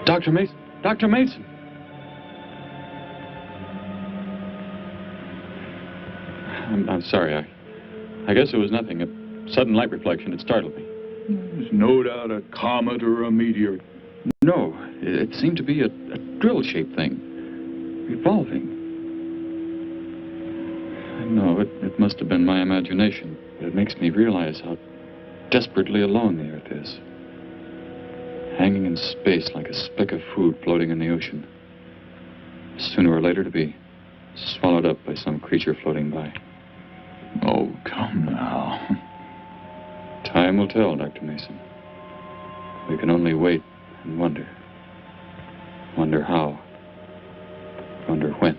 Dr. Mason! Dr. Mason! I'm sorry. I guess it was nothing. A sudden light reflection. It startled me. There's no doubt a comet or a meteor. No, it seemed to be a drill-shaped thing. Revolving. No, it must have been my imagination. But it makes me realize how desperately alone the Earth is. Hanging in space like a speck of food floating in the ocean. Sooner or later to be swallowed up by some creature floating by. Oh, come now. Time will tell, Dr. Mason. We can only wait and wonder. Wonder how. Wonder when.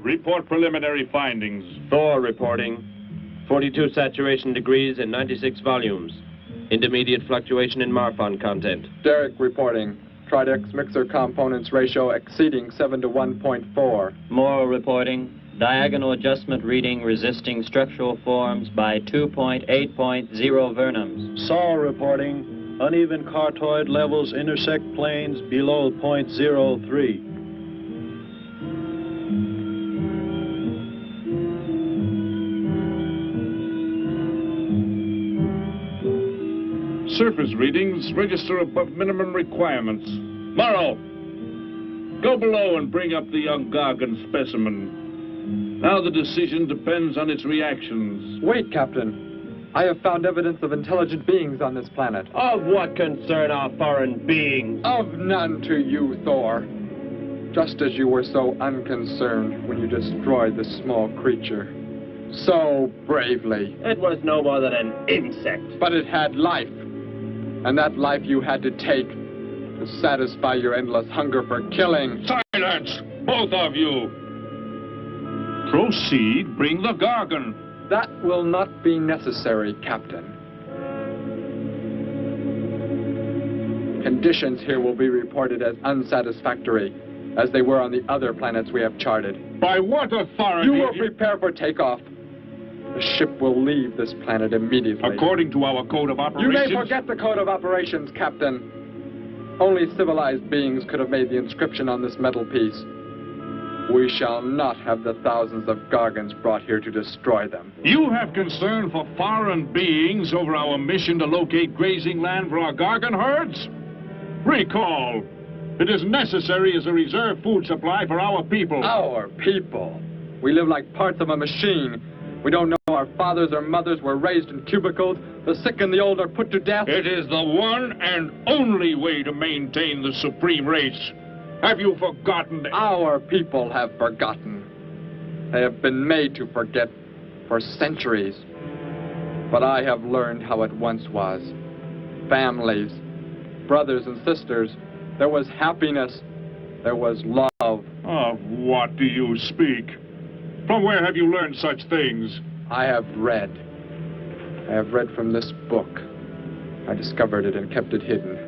Report preliminary findings. Thor reporting. 42 saturation degrees in 96 volumes. Intermediate fluctuation in Marfan content. Derek reporting. Tridex mixer components ratio exceeding 7 to 1.4. Morrow reporting. Diagonal adjustment reading resisting structural forms by 2.8.0 vernums. Saul reporting. Uneven cartoid levels intersect planes below .03. Surface readings register above minimum requirements. Morrow, go below and bring up the young Gargon specimen. Now the decision depends on its reactions. Wait, Captain. I have found evidence of intelligent beings on this planet. Of what concern are foreign beings? Of none to you, Thor. Just as you were so unconcerned when you destroyed the small creature. So bravely. It was no more than an insect. But it had life. And that life you had to take to satisfy your endless hunger for killing. Silence, both of you! Proceed, bring the Gargon. That will not be necessary, Captain. Conditions here will be reported as unsatisfactory, as they were on the other planets we have charted. By what authority? You will prepare for takeoff. The ship will leave this planet immediately. According to our code of operations... You may forget the code of operations, Captain. Only civilized beings could have made the inscription on this metal piece. We shall not have the thousands of Gargons brought here to destroy them. You have concern for foreign beings over our mission to locate grazing land for our Gargon herds? Recall, it is necessary as a reserve food supply for our people. Our people? We live like parts of a machine. We don't know our fathers or mothers were raised in cubicles. The sick and the old are put to death. It is the one and only way to maintain the supreme race. Have you forgotten? Our people have forgotten. They have been made to forget for centuries. But I have learned how it once was. Families, brothers and sisters. There was happiness. There was love. Of what do you speak? From where have you learned such things? I have read. I have read from this book. I discovered it and kept it hidden.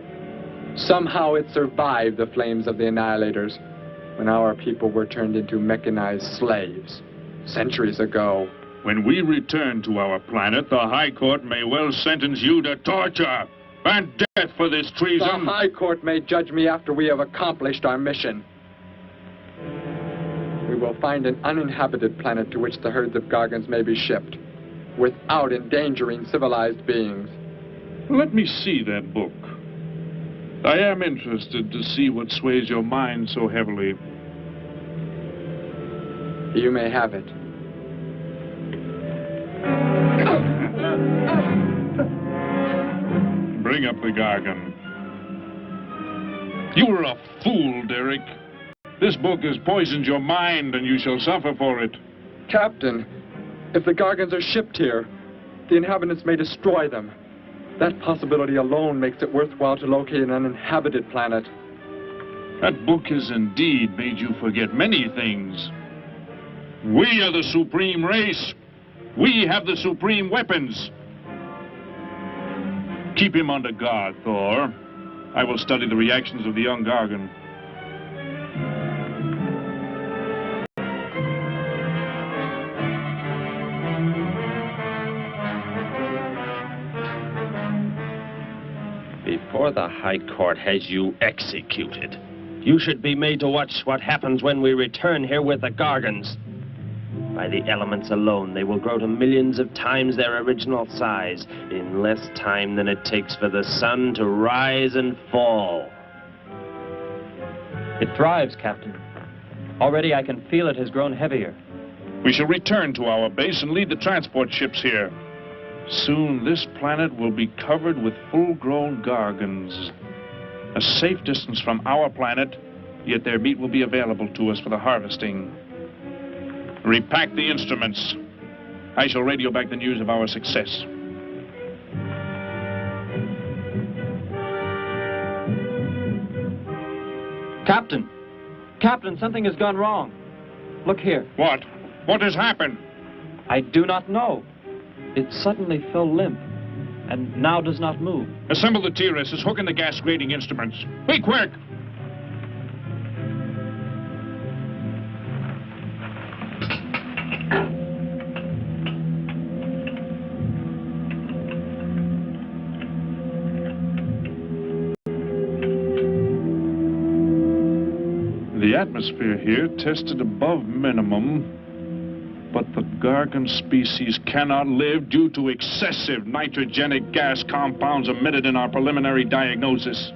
Somehow it survived the flames of the Annihilators when our people were turned into mechanized slaves centuries ago. When we return to our planet, the High Court may well sentence you to torture and death for this treason. The High Court may judge me after we have accomplished our mission. We will find an uninhabited planet to which the herds of Gargons may be shipped, without endangering civilized beings. Let me see that book. I am interested to see what sways your mind so heavily. You may have it. Bring up the Gargon. You were a fool, Derek. This book has poisoned your mind, and you shall suffer for it. Captain, if the Gargons are shipped here, the inhabitants may destroy them. That possibility alone makes it worthwhile to locate an uninhabited planet. That book has indeed made you forget many things. We are the supreme race. We have the supreme weapons. Keep him under guard, Thor. I will study the reactions of the young Gargon. Before the High Court has you executed, you should be made to watch what happens when we return here with the Gargons. By the elements alone, they will grow to millions of times their original size in less time than it takes for the sun to rise and fall. It thrives, Captain. Already I can feel it has grown heavier. We shall return to our base and lead the transport ships here. Soon this planet will be covered with full-grown Gargons. A safe distance from our planet, yet their meat will be available to us for the harvesting. Repack the instruments. I shall radio back the news of our success. Captain! Captain, something has gone wrong. Look here. What? What has happened? I do not know. It suddenly fell limp, and now does not move. Assemble the TRSs, hook in the gas grading instruments. Be quick! The atmosphere here tested above minimum. But the Gargon species cannot live due to excessive nitrogenic gas compounds emitted in our preliminary diagnosis.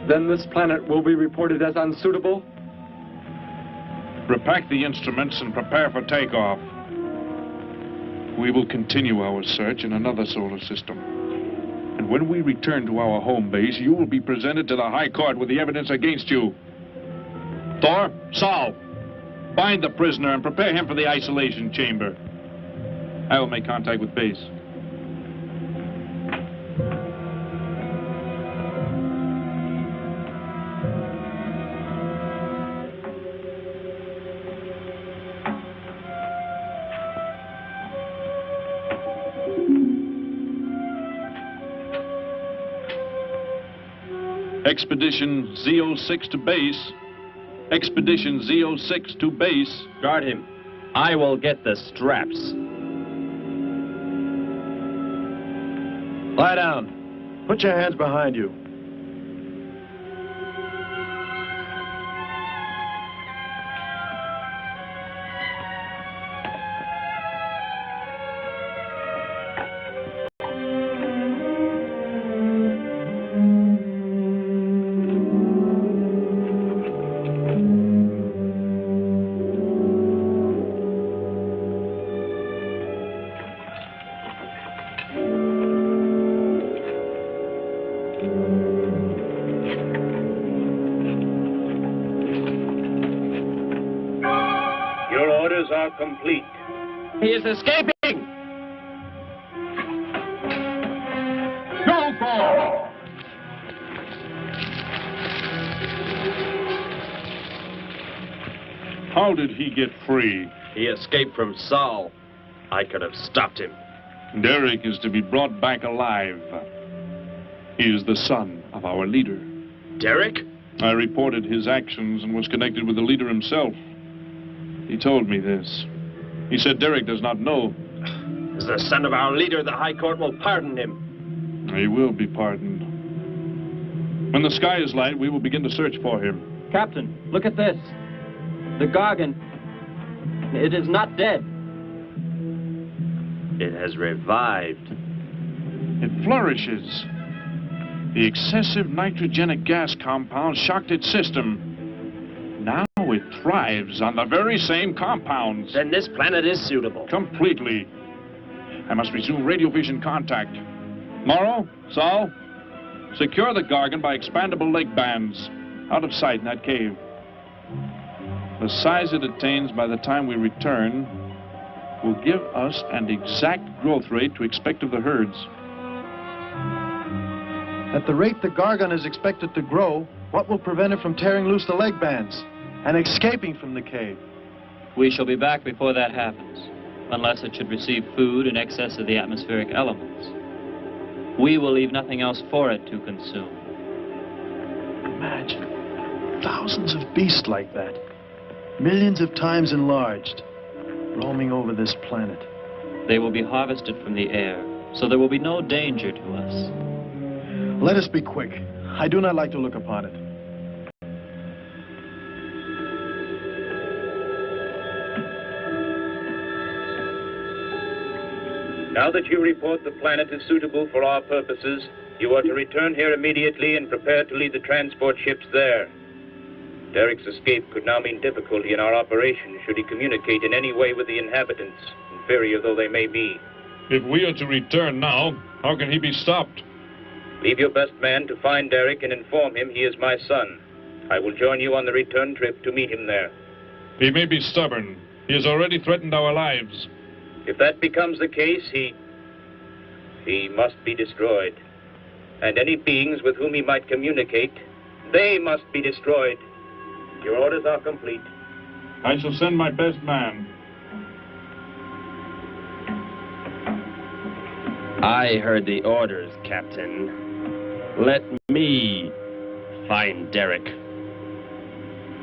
Then this planet will be reported as unsuitable? Repack the instruments and prepare for takeoff. We will continue our search in another solar system. And when we return to our home base, you will be presented to the High Court with the evidence against you. Thor, Sol, bind the prisoner and prepare him for the isolation chamber. I will make contact with base. Expedition Z06 to base. Expedition Z06 to base. Guard him. I will get the straps. Lie down. Put your hands behind you. Complete. He is escaping! Go, Thor! How did he get free? He escaped from Sol. I could have stopped him. Derek is to be brought back alive. He is the son of our leader. Derek? I reported his actions and was connected with the leader himself. He told me this. He said Derek does not know. As the son of our leader, the High Court will pardon him. He will be pardoned. When the sky is light, we will begin to search for him. Captain, look at this. The Gargon. It is not dead. It has revived. It flourishes. The excessive nitrogenic gas compound shocked its system. Now it thrives on the very same compounds. Then this planet is suitable. Completely. I must resume radio vision contact. Morrow, Sol, secure the Gargon by expandable leg bands. Out of sight in that cave. The size it attains by the time we return will give us an exact growth rate to expect of the herds. At the rate the Gargon is expected to grow, what will prevent it from tearing loose the leg bands and escaping from the cave? We shall be back before that happens, unless it should receive food in excess of the atmospheric elements. We will leave nothing else for it to consume. Imagine, thousands of beasts like that, millions of times enlarged, roaming over this planet. They will be harvested from the air, so there will be no danger to us. Let us be quick. I do not like to look upon it. Now that you report the planet is suitable for our purposes, you are to return here immediately and prepare to lead the transport ships there. Derek's escape could now mean difficulty in our operation should he communicate in any way with the inhabitants, inferior though they may be. If we are to return now, how can he be stopped? Leave your best man to find Derek and inform him he is my son. I will join you on the return trip to meet him there. He may be stubborn. He has already threatened our lives. If that becomes the case, he must be destroyed. And any beings with whom he might communicate, they must be destroyed. Your orders are complete. I shall send my best man. I heard the orders, Captain. Let me find Derek.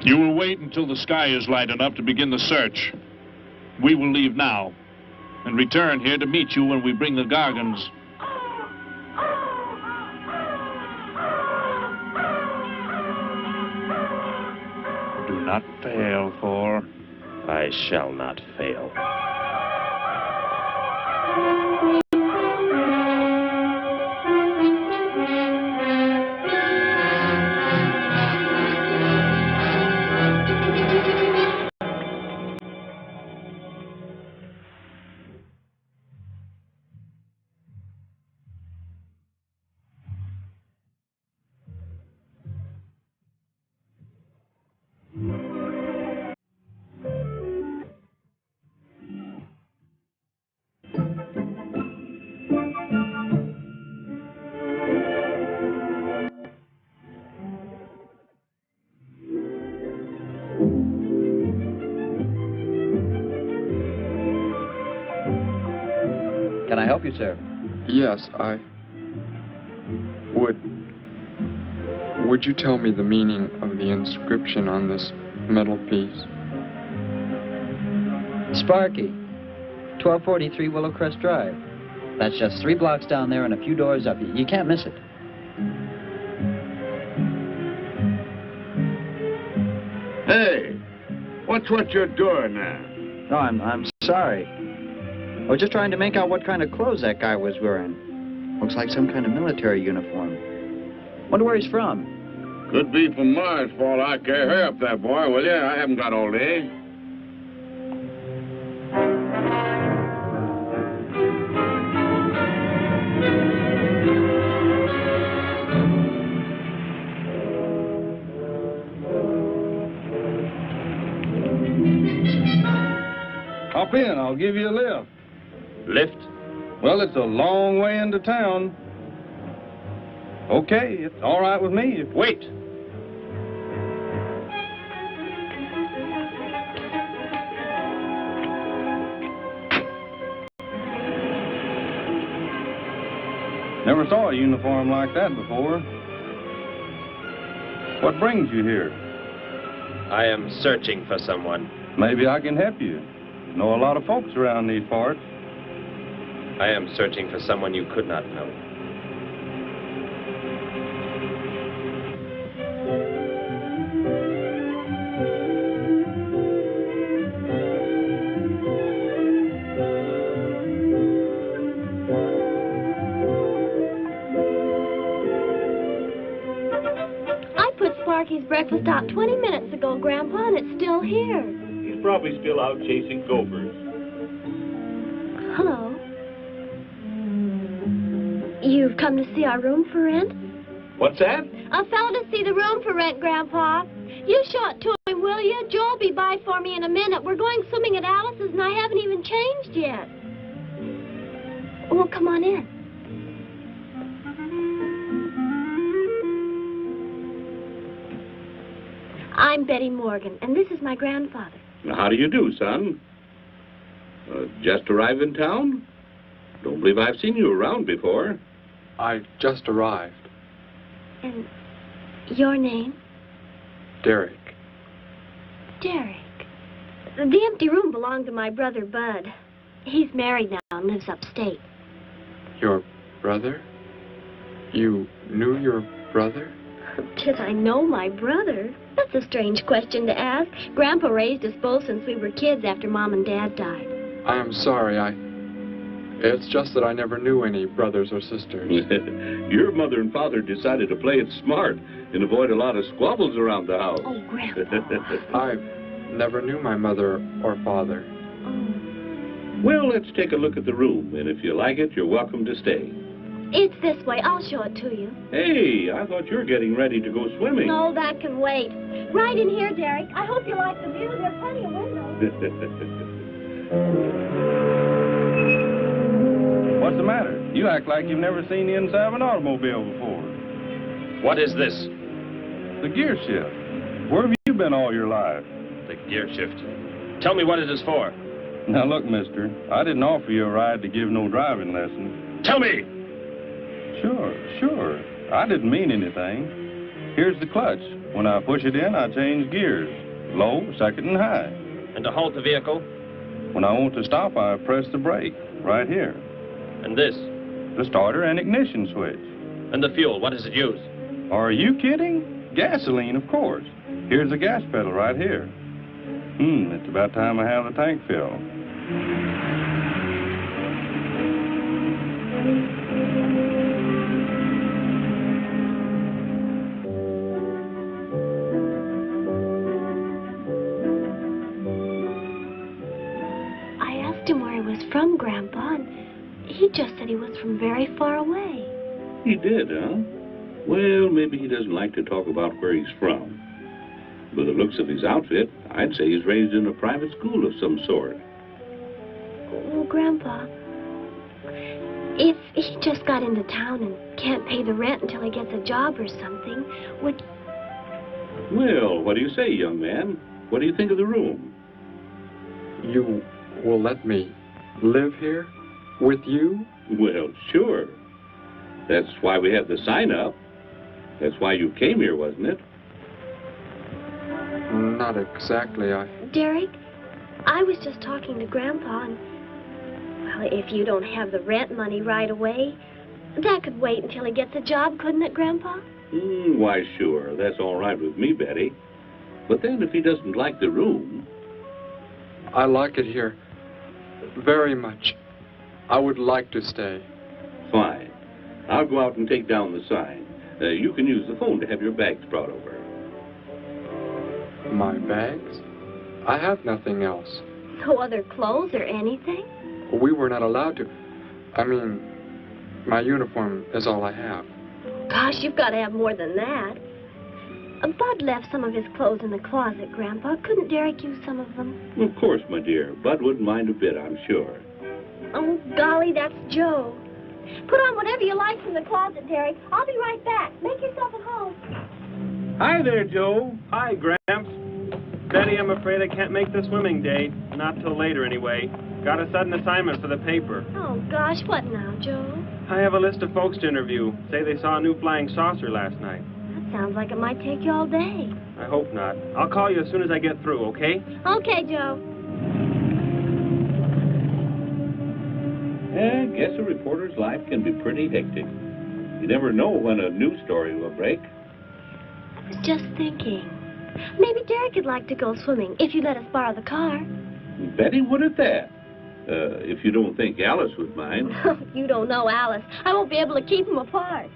You will wait until the sky is light enough to begin the search. We will leave now and return here to meet you when we bring the Gargons. Do not fail, Thor. I shall not fail. Can I help you, sir? Yes, Would you tell me the meaning of the inscription on this metal piece? Sparky, 1243 Willowcrest Drive. That's just 3 blocks down there and a few doors up. You can't miss it. Hey, what's what you're doing there? No, I'm sorry. I was just trying to make out what kind of clothes that guy was wearing. Looks like some kind of military uniform. Wonder where he's from. Could be from Mars, for all I care. Hurry up there, boy, will you? I haven't got all day. Hop in, I'll give you a lift. Lift? Well, it's a long way into town. Okay, it's all right with me. Wait! Never saw a uniform like that before. What brings you here? I am searching for someone. Maybe I can help you. Know a lot of folks around these parts. I am searching for someone you could not know. I put Sparky's breakfast out 20 minutes ago, Grandpa, and it's still here. He's probably still out chasing gophers. Hello. You've come to see our room for rent? What's that? A fellow to see the room for rent, Grandpa. You show it to him, will you? Joe'll be by for me in a minute. We're going swimming at Alice's, and I haven't even changed yet. Well, come on in. I'm Betty Morgan, and this is my grandfather. How do you do, son? Just arrived in town? Don't believe I've seen you around before. I just arrived. And your name? Derek. Derek. The empty room belonged to my brother, Bud. He's married now and lives upstate. Your brother? You knew your brother? Did I know my brother? That's a strange question to ask. Grandpa raised us both since we were kids after Mom and Dad died. I am sorry, It's just that I never knew any brothers or sisters. Your mother and father decided to play it smart and avoid a lot of squabbles around the house. Oh, Grandpa. I never knew my mother or father. Well, let's take a look at the room, and if you like it, you're welcome to stay. It's this way. I'll show it to you. Hey, I thought you were getting ready to go swimming. No, that can wait. Right in here, Derek. I hope you like the view. There are plenty of windows. What's the matter? You act like you've never seen the inside of an automobile before. What is this? The gear shift. Where have you been all your life? The gear shift. Tell me what it is for. Now look, mister, I didn't offer you a ride to give no driving lesson. Tell me! Sure. I didn't mean anything. Here's the clutch. When I push it in, I change gears. Low, second, and high. And to halt the vehicle? When I want to stop, I press the brake, right here. And this? The starter and ignition switch. And the fuel, what does it use? Are you kidding? Gasoline, of course. Here's the gas pedal right here. It's about time I have the tank filled. I asked him where he was from, Grandpa, and he just said he was from very far away. He did, huh? Well, maybe he doesn't like to talk about where he's from. By the looks of his outfit, I'd say he's raised in a private school of some sort. Well, Grandpa, if he just got into town and can't pay the rent until he gets a job or something, would... Well, what do you say, young man? What do you think of the room? You will let me live here with you? Well, sure. That's why we have the sign up. That's why you came here, wasn't it? Not exactly, Derek, I was just talking to Grandpa, and... Well, if you don't have the rent money right away, that could wait until he gets a job, couldn't it, Grandpa? Why, sure. That's all right with me, Betty. But then if he doesn't like the room... I like it here very much. I would like to stay. Fine. I'll go out and take down the sign. You can use the phone to have your bags brought over. My bags? I have nothing else. No other clothes or anything? We were not allowed to. I mean, my uniform is all I have. Gosh, you've got to have more than that. Bud left some of his clothes in the closet, Grandpa. Couldn't Derek use some of them? Of course, my dear. Bud wouldn't mind a bit, I'm sure. Oh, golly, that's Joe. Put on whatever you like from the closet, Derek. I'll be right back. Make yourself at home. Hi there, Joe. Hi, Gramps. Betty, I'm afraid I can't make the swimming date. Not till later, anyway. Got a sudden assignment for the paper. Oh, gosh, what now, Joe? I have a list of folks to interview. Say they saw a new flying saucer last night. That sounds like it might take you all day. I hope not. I'll call you as soon as I get through, okay? Okay, Joe. I guess a reporter's life can be pretty hectic. You never know when a news story will break. I was just thinking. Maybe Derek would like to go swimming if you let us borrow the car. Betty would at that. If you don't think Alice would mind. You don't know Alice. I won't be able to keep them apart.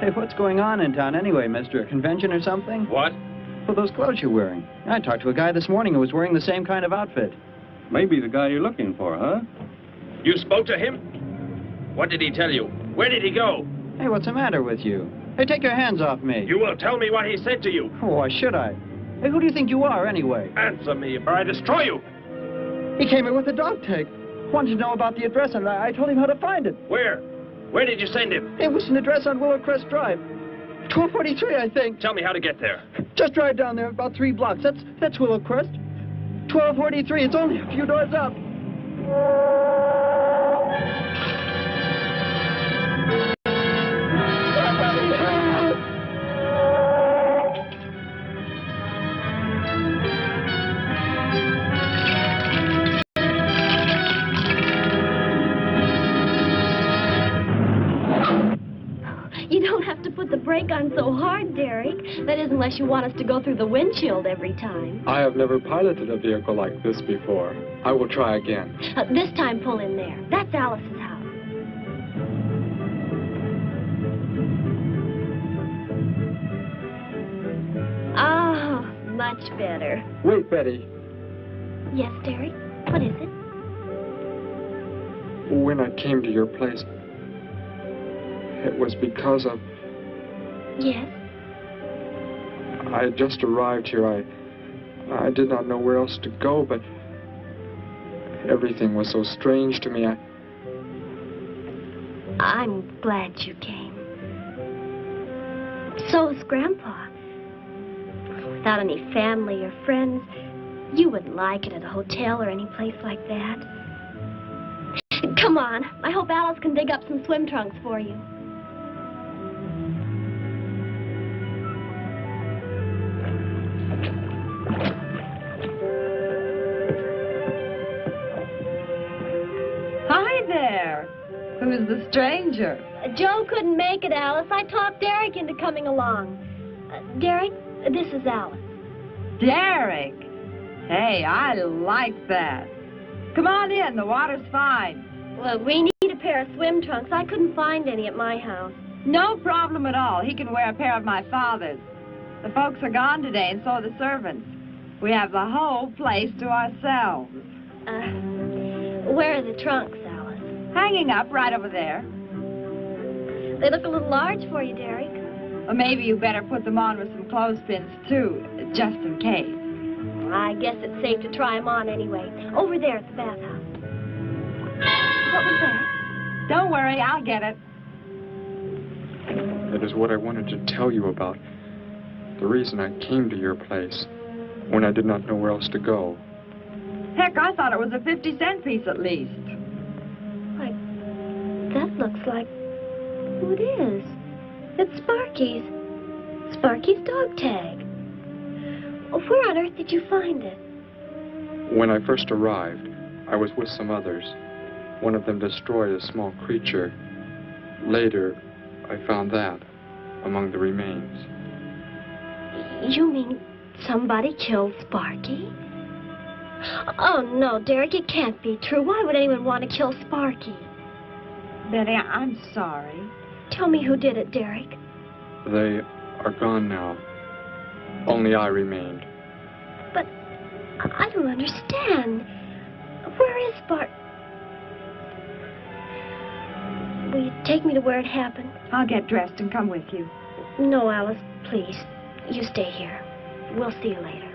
Hey, what's going on in town anyway, mister? A convention or something? What? Well, those clothes you're wearing. I talked to a guy this morning who was wearing the same kind of outfit. Maybe the guy you're looking for, huh? You spoke to him? What did he tell you? Where did he go? Hey, what's the matter with you? Hey, take your hands off me. You will tell me what he said to you. Oh, why should I? Hey, who do you think you are, anyway? Answer me, or I destroy you. He came in with a dog tag. Wanted to know about the address, and I told him how to find it. Where? Where did you send him? It was an address on Willow Crest Drive. 1243, I think. Tell me how to get there. Just drive down there about 3 blocks. That's Willow Crest. 1243. It's only a few doors up. You don't have to put the brake on so hard, Derek. That is, unless you want us to go through the windshield every time. I have never piloted a vehicle like this before. I will try again. This time, pull in there. That's Alice's house. Oh, much better. Wait, Betty. Yes, Derek? What is it? When I came to your place, it was because of... Yes? I had just arrived here. I did not know where else to go, but everything was so strange to me. I'm glad you came. So is Grandpa. Without any family or friends, you wouldn't like it at a hotel or any place like that. Come on. I hope Alice can dig up some swim trunks for you. Who's the stranger? Joe couldn't make it, Alice. I talked Derek into coming along. Derek, this is Alice. Derek. Hey, I like that. Come on in, the water's fine. Well, we need a pair of swim trunks. I couldn't find any at my house. No problem at all. He can wear a pair of my father's. The folks are gone today, and so are the servants. We have the whole place to ourselves. Where are the trunks, Alice? Hanging up right over there. They look a little large for you, Derek. Well, maybe you better put them on with some clothespins, too, just in case. I guess it's safe to try them on anyway. Over there at the bathhouse. What was that? Don't worry, I'll get it. That is what I wanted to tell you about. The reason I came to your place when I did not know where else to go. Heck, I thought it was a 50-cent piece at least. Why, that looks like... who it is? It's Sparky's. Sparky's dog tag. Where on earth did you find it? When I first arrived, I was with some others. One of them destroyed a small creature. Later, I found that among the remains. You mean somebody killed Sparky? Oh, no, Derek, it can't be true. Why would anyone want to kill Sparky? Betty, I'm sorry. Tell me who did it, Derek. They are gone now. Only I remained. But I don't understand. Where is Sparky? Will you take me to where it happened? I'll get dressed and come with you. No, Alice, please. You stay here. We'll see you later.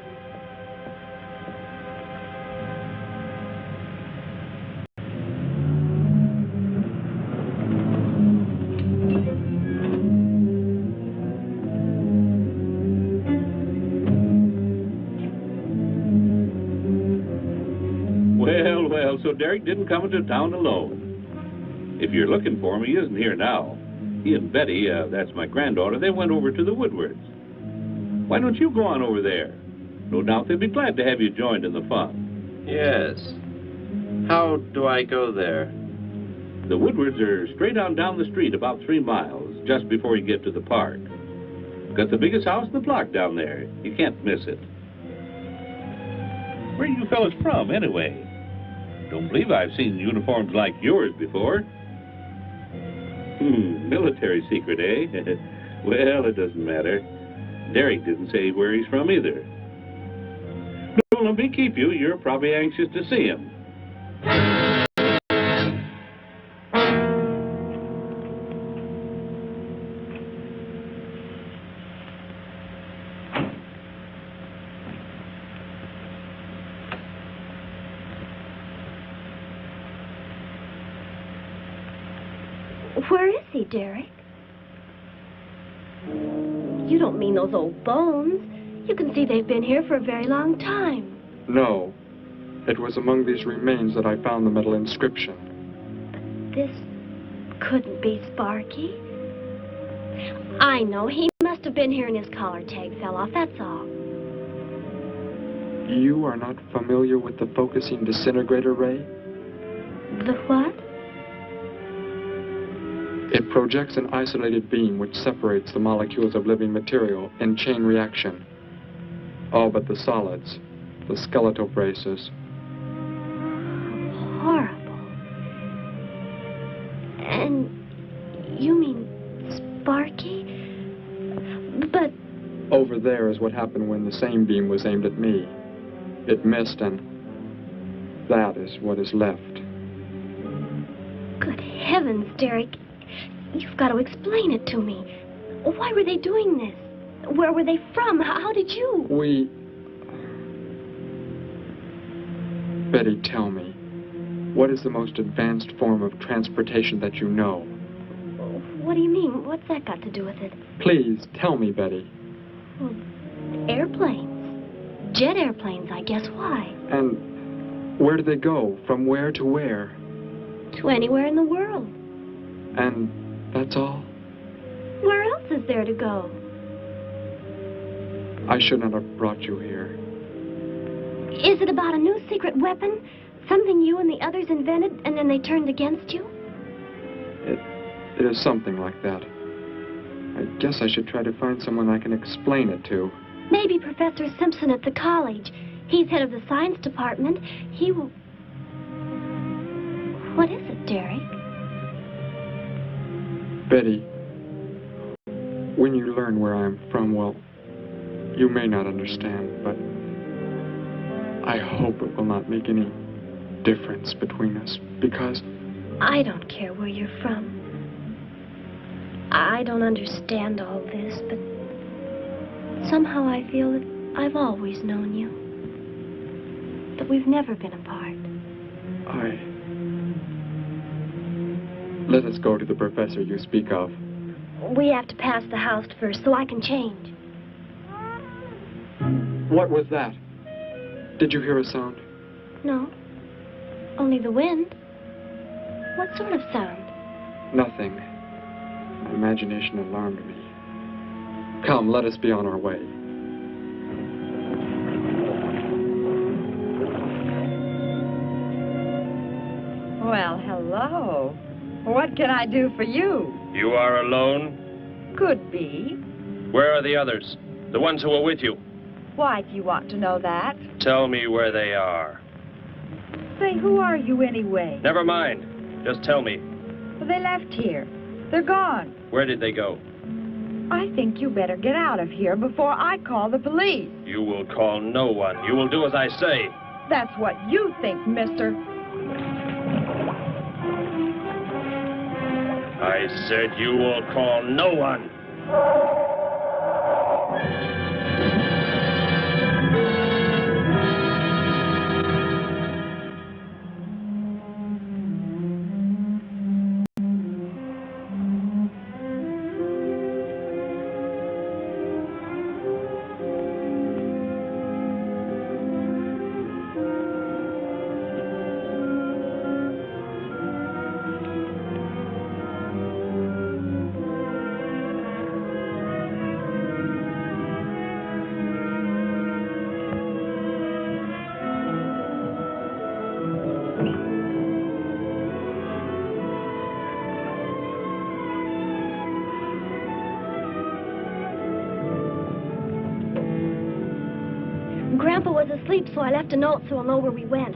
Well, so Derek didn't come into town alone. If you're looking for him, he isn't here now. He and Betty, that's my granddaughter, they went over to the Woodwards. Why don't you go on over there? No doubt they'd be glad to have you joined in the fun. Yes. How do I go there? The Woodwards are straight on down the street about 3 miles, just before you get to the park. Got the biggest house in the block down there. You can't miss it. Where are you fellas from, anyway? Don't believe I've seen uniforms like yours before. Military secret, eh? Well, it doesn't matter. Derek didn't say where he's from either. Don't let me keep you. You're probably anxious to see him. Where is he, Derek? You don't mean those old bones. You can see they've been here for a very long time. No. It was among these remains that I found the metal inscription. But this couldn't be Sparky. I know. He must have been here and his collar tag fell off, that's all. You are not familiar with the focusing disintegrator ray? The what? It projects an isolated beam which separates the molecules of living material in chain reaction. All but the solids, the skeletal braces. Horrible. And you mean Sparky? But... Over there is what happened when the same beam was aimed at me. It missed, and that is what is left. Good heavens, Derek. You've got to explain it to me. Why were they doing this? Where were they from? How did you... Betty, tell me. What is the most advanced form of transportation that you know? What do you mean? What's that got to do with it? Please, tell me, Betty. Well, airplanes. Jet airplanes, I guess. Why? And where do they go? From where to where? To anywhere in the world. And that's all? Where else is there to go? I should not have brought you here. Is it about a new secret weapon? Something you and the others invented and then they turned against you? It is something like that. I guess I should try to find someone I can explain it to. Maybe Professor Simpson at the college. He's head of the science department. He will... What is it, Derek? Betty, when you learn where I'm from, well, you may not understand, but I hope it will not make any difference between us, because... I don't care where you're from. I don't understand all this, but somehow I feel that I've always known you. That we've never been apart. Let us go to the professor you speak of. We have to pass the house first so I can change. What was that? Did you hear a sound? No. Only the wind. What sort of sound? Nothing. My imagination alarmed me. Come, let us be on our way. Well, hello. What can I do for you? You are alone? Could be. Where are the others? The ones who were with you? Why do you want to know that? Tell me where they are. Say, who are you anyway? Never mind. Just tell me. Well, they left here. They're gone. Where did they go? I think you better get out of here before I call the police. You will call no one. You will do as I say. That's what you think, mister. I said you will call no one. Grandpa was asleep, so I left a note so he'll know where we went.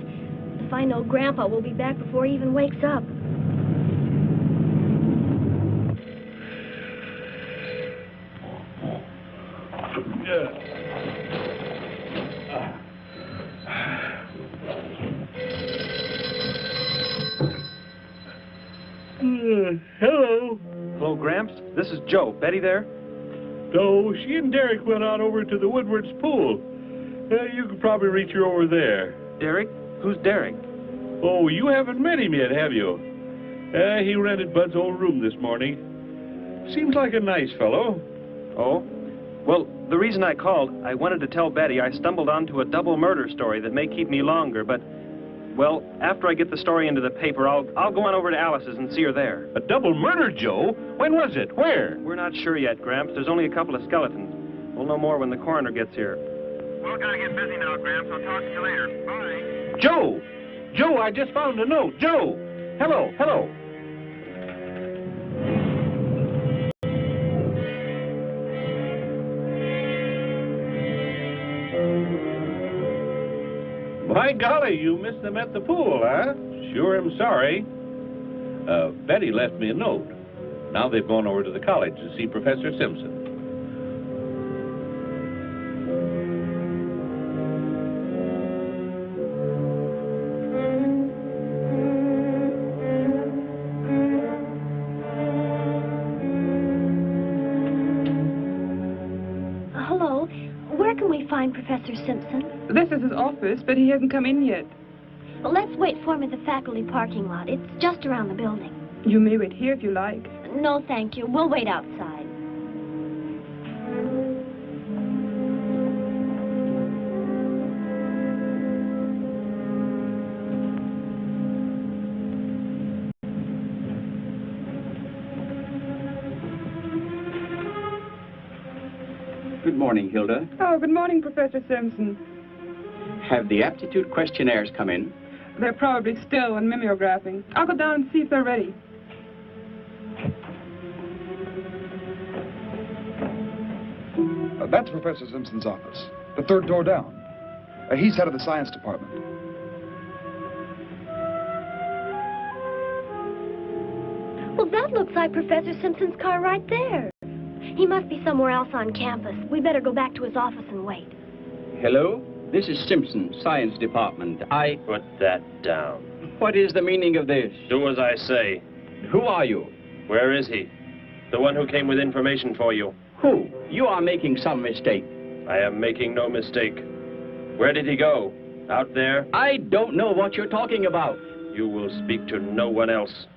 If I know Grandpa will be back before he even wakes up. Hello. Hello, Gramps. This is Joe. Betty there? No, she and Derek went out over to the Woodward's pool. You could probably reach her over there. Derek? Who's Derek? Oh, you haven't met him yet, have you? He rented Bud's old room this morning. Seems like a nice fellow. Oh? Well, the reason I called, I wanted to tell Betty I stumbled onto a double murder story that may keep me longer, but, well, after I get the story into the paper, I'll go on over to Alice's and see her there. A double murder, Joe? When was it? Where? We're not sure yet, Gramps. There's only a couple of skeletons. We'll know more when the coroner gets here. Well, gotta get busy now, Gramps. I'll talk to you later. Bye. Joe! Joe, I just found a note. Joe! Hello, hello. By golly, you missed them at the pool, huh? Sure am sorry. Betty left me a note. Now they've gone over to the college to see Professor Simpson. Hello. Where can we find Professor Simpson? This is his office, but he hasn't come in yet. Well, let's wait for him at the faculty parking lot. It's just around the building. You may wait here if you like. No, thank you. We'll wait outside. Good morning, Hilda. Oh, good morning, Professor Simpson. Have the aptitude questionnaires come in? They're probably still in mimeographing. I'll go down and see if they're ready. That's Professor Simpson's office. The third door down. He's head of the science department. Well, that looks like Professor Simpson's car right there. He must be somewhere else on campus. We better go back to his office and wait. Hello? This is Simpson, science department. Put that down. What is the meaning of this? Do as I say. Who are you? Where is he? The one who came with information for you. Who? You are making some mistake. I am making no mistake. Where did he go? Out there? I don't know what you're talking about. You will speak to no one else.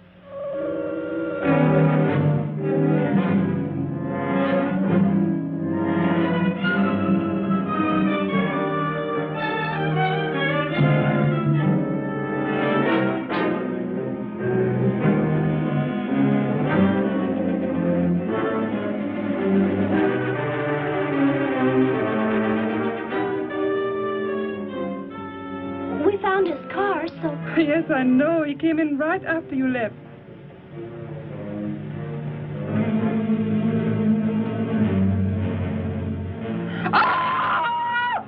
Yes, I know. He came in right after you left. Ah!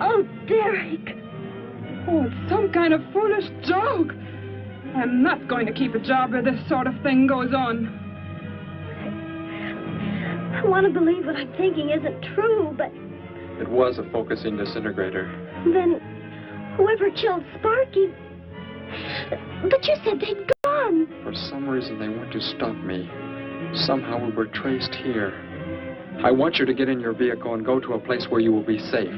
Oh, Derek. Oh, it's some kind of foolish joke. I'm not going to keep a job where this sort of thing goes on. I want to believe what I'm thinking isn't true, but... It was a focusing disintegrator. Then... whoever killed Sparky... But you said they'd gone. For some reason, they want to stop me. Somehow we were traced here. I want you to get in your vehicle and go to a place where you will be safe.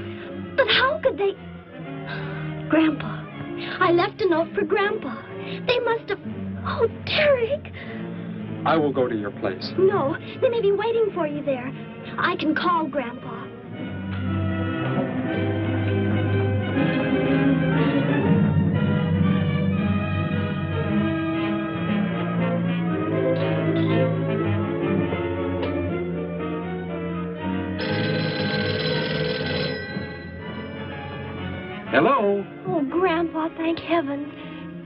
But how could they... Grandpa. I left a note for Grandpa. They must have... Oh, Derek. I will go to your place. No, they may be waiting for you there. I can call Grandpa. Hello? Oh, Grandpa, thank heavens.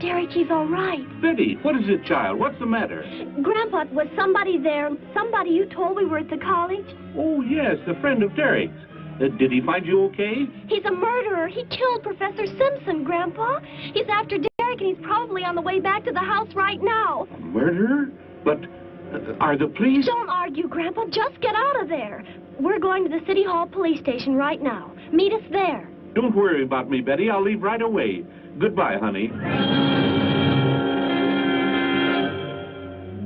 Derek, he's all right. Betty, what is it, child? What's the matter? Grandpa, was somebody there? Somebody you told we were at the college? Oh, yes, a friend of Derek's. Did he find you okay? He's a murderer. He killed Professor Simpson, Grandpa. He's after Derek, and he's probably on the way back to the house right now. A murderer? But are the police... Don't argue, Grandpa. Just get out of there. We're going to the City Hall police station right now. Meet us there. Don't worry about me, Betty. I'll leave right away. Goodbye, honey.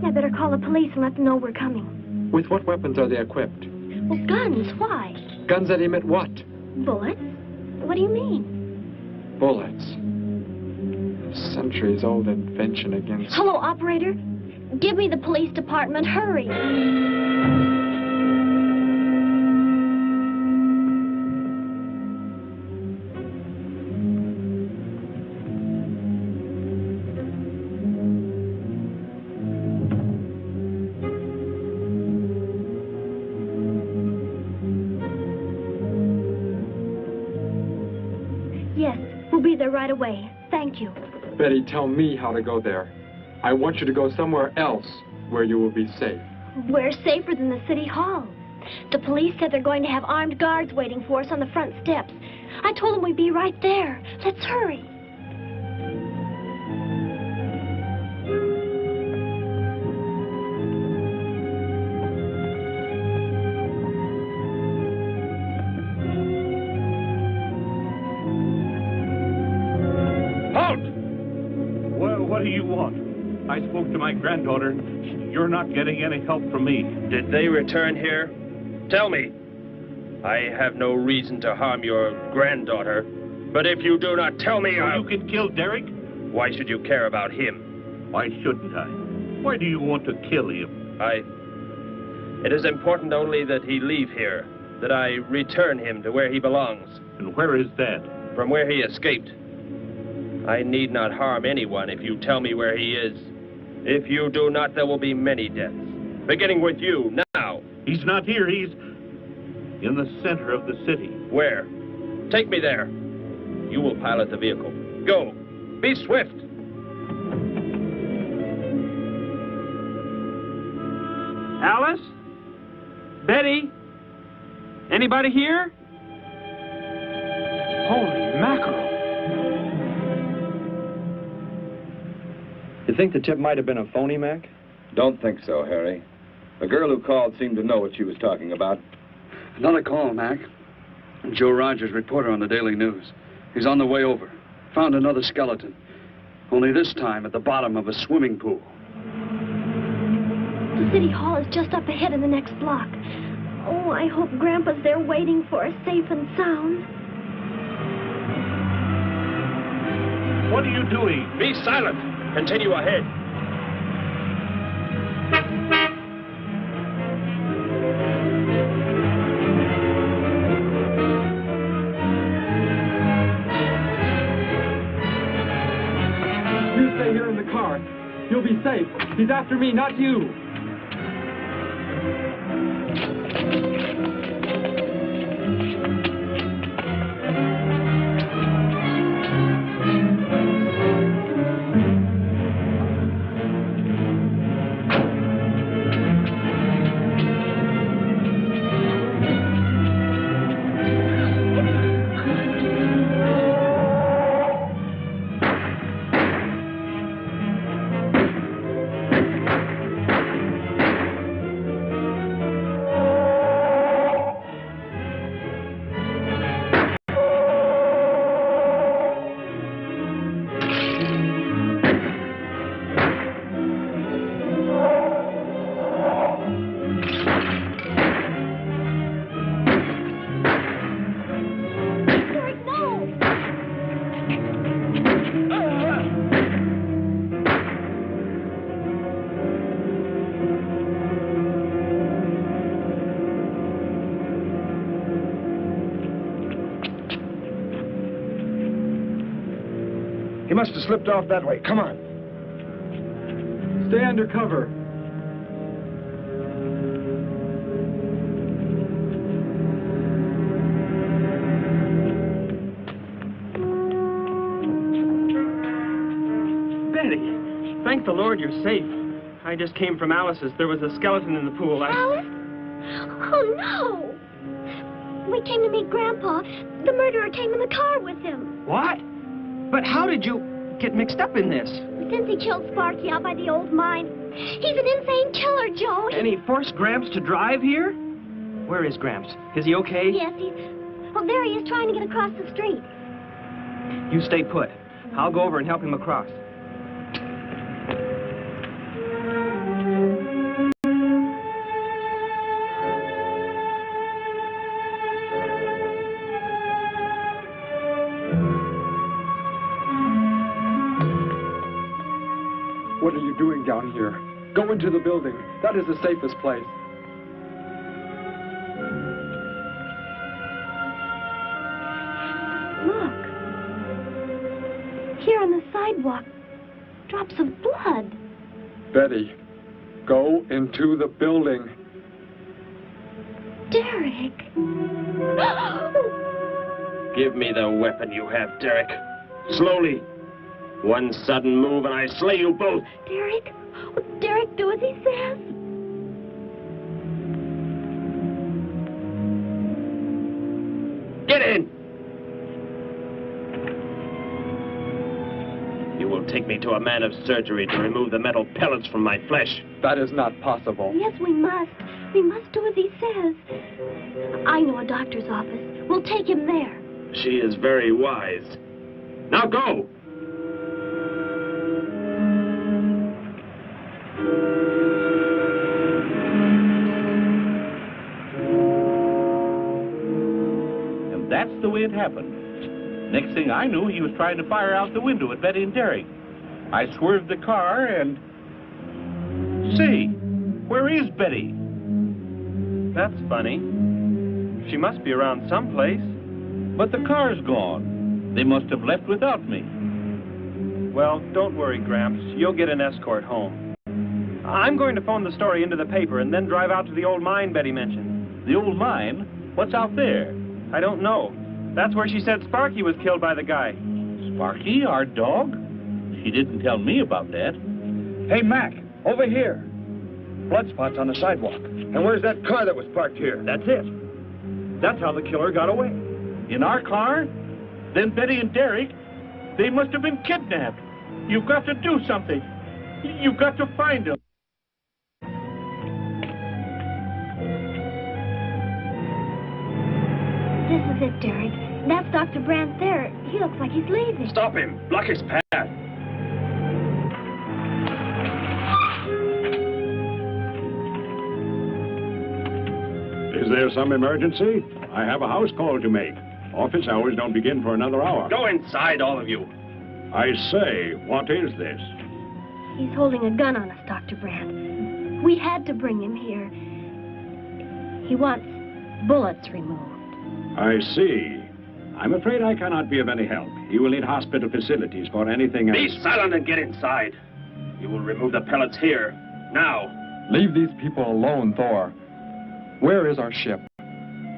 I better call the police and let them know we're coming. With what weapons are they equipped? Well, guns. Why? Guns that emit what? Bullets. What do you mean? Bullets. A centuries-old invention against... Hello, operator. Give me the police department. Hurry. Yes, we'll be there right away. Thank you. Betty, tell me how to go there. I want you to go somewhere else where you will be safe. We're safer than the City Hall. The police said they're going to have armed guards waiting for us on the front steps. I told them we'd be right there. Let's hurry. What do you want? I spoke to my granddaughter. You're not getting any help from me. Did they return here? Tell me. I have no reason to harm your granddaughter, but if you do not tell me, You can kill Derek? Why should you care about him? Why shouldn't I? Why do you want to kill him? It is important only that he leave here, that I return him to where he belongs. And where is that? From where he escaped. I need not harm anyone if you tell me where he is. If you do not, there will be many deaths. Beginning with you, now. He's not here. He's in the center of the city. Where? Take me there. You will pilot the vehicle. Go. Be swift. Alice? Betty? Anybody here? Holy mackerel. You think the tip might have been a phony, Mac? Don't think so, Harry. The girl who called seemed to know what she was talking about. Another call, Mac. Joe Rogers, reporter on the Daily News. He's on the way over. Found another skeleton. Only this time at the bottom of a swimming pool. The city hall is just up ahead in the next block. Oh, I hope Grandpa's there waiting for us safe and sound. What are you doing? Be silent. Continue ahead. You stay here in the car. You'll be safe. He's after me, not you. He must have slipped off that way. Come on. Stay under cover. Betty, thank the Lord you're safe. I just came from Alice's. There was a skeleton in the pool. Alice? Oh, no. We came to meet Grandpa. The murderer came in the car with him. What? But how did you get mixed up in this? Since he killed Sparky out by the old mine. He's an insane killer, Joe. And he forced Gramps to drive here? Where is Gramps? Is he okay? Yes, he's... Well, there he is trying to get across the street. You stay put. I'll go over and help him across. What are you doing down here? Go into the building. That is the safest place. Look. Here on the sidewalk. Drops of blood. Betty, go into the building. Derek. Give me the weapon you have, Derek. Slowly. One sudden move and I slay you both. Derek? Will Derek do as he says? Get in! You will take me to a man of surgery to remove the metal pellets from my flesh. That is not possible. Yes, we must. We must do as he says. I know a doctor's office. We'll take him there. She is very wise. Now go! And that's the way it happened. Next thing I knew, he was trying to fire out the window at Betty and Derek. I swerved the car and... Say, where is Betty? That's funny. She must be around someplace. But the car's gone. They must have left without me. Well, don't worry, Gramps. You'll get an escort home. I'm going to phone the story into the paper and then drive out to the old mine Betty mentioned. The old mine? What's out there? I don't know. That's where she said Sparky was killed by the guy. Sparky, our dog? She didn't tell me about that. Hey, Mac, over here. Blood spots on the sidewalk. And where's that car that was parked here? That's it. That's how the killer got away. In our car? Then Betty and Derek, they must have been kidnapped. You've got to do something. You've got to find them. This is it, Derek. That's Dr. Brandt there. He looks like he's leaving. Stop him! Block his path! Is there some emergency? I have a house call to make. Office hours don't begin for another hour. Go inside, all of you. I say, what is this? He's holding a gun on us, Dr. Brandt. We had to bring him here. He wants bullets removed. I see. I'm afraid I cannot be of any help. You will need hospital facilities for anything else. Be silent and get inside. You will remove the pellets here, now. Leave these people alone, Thor. Where is our ship?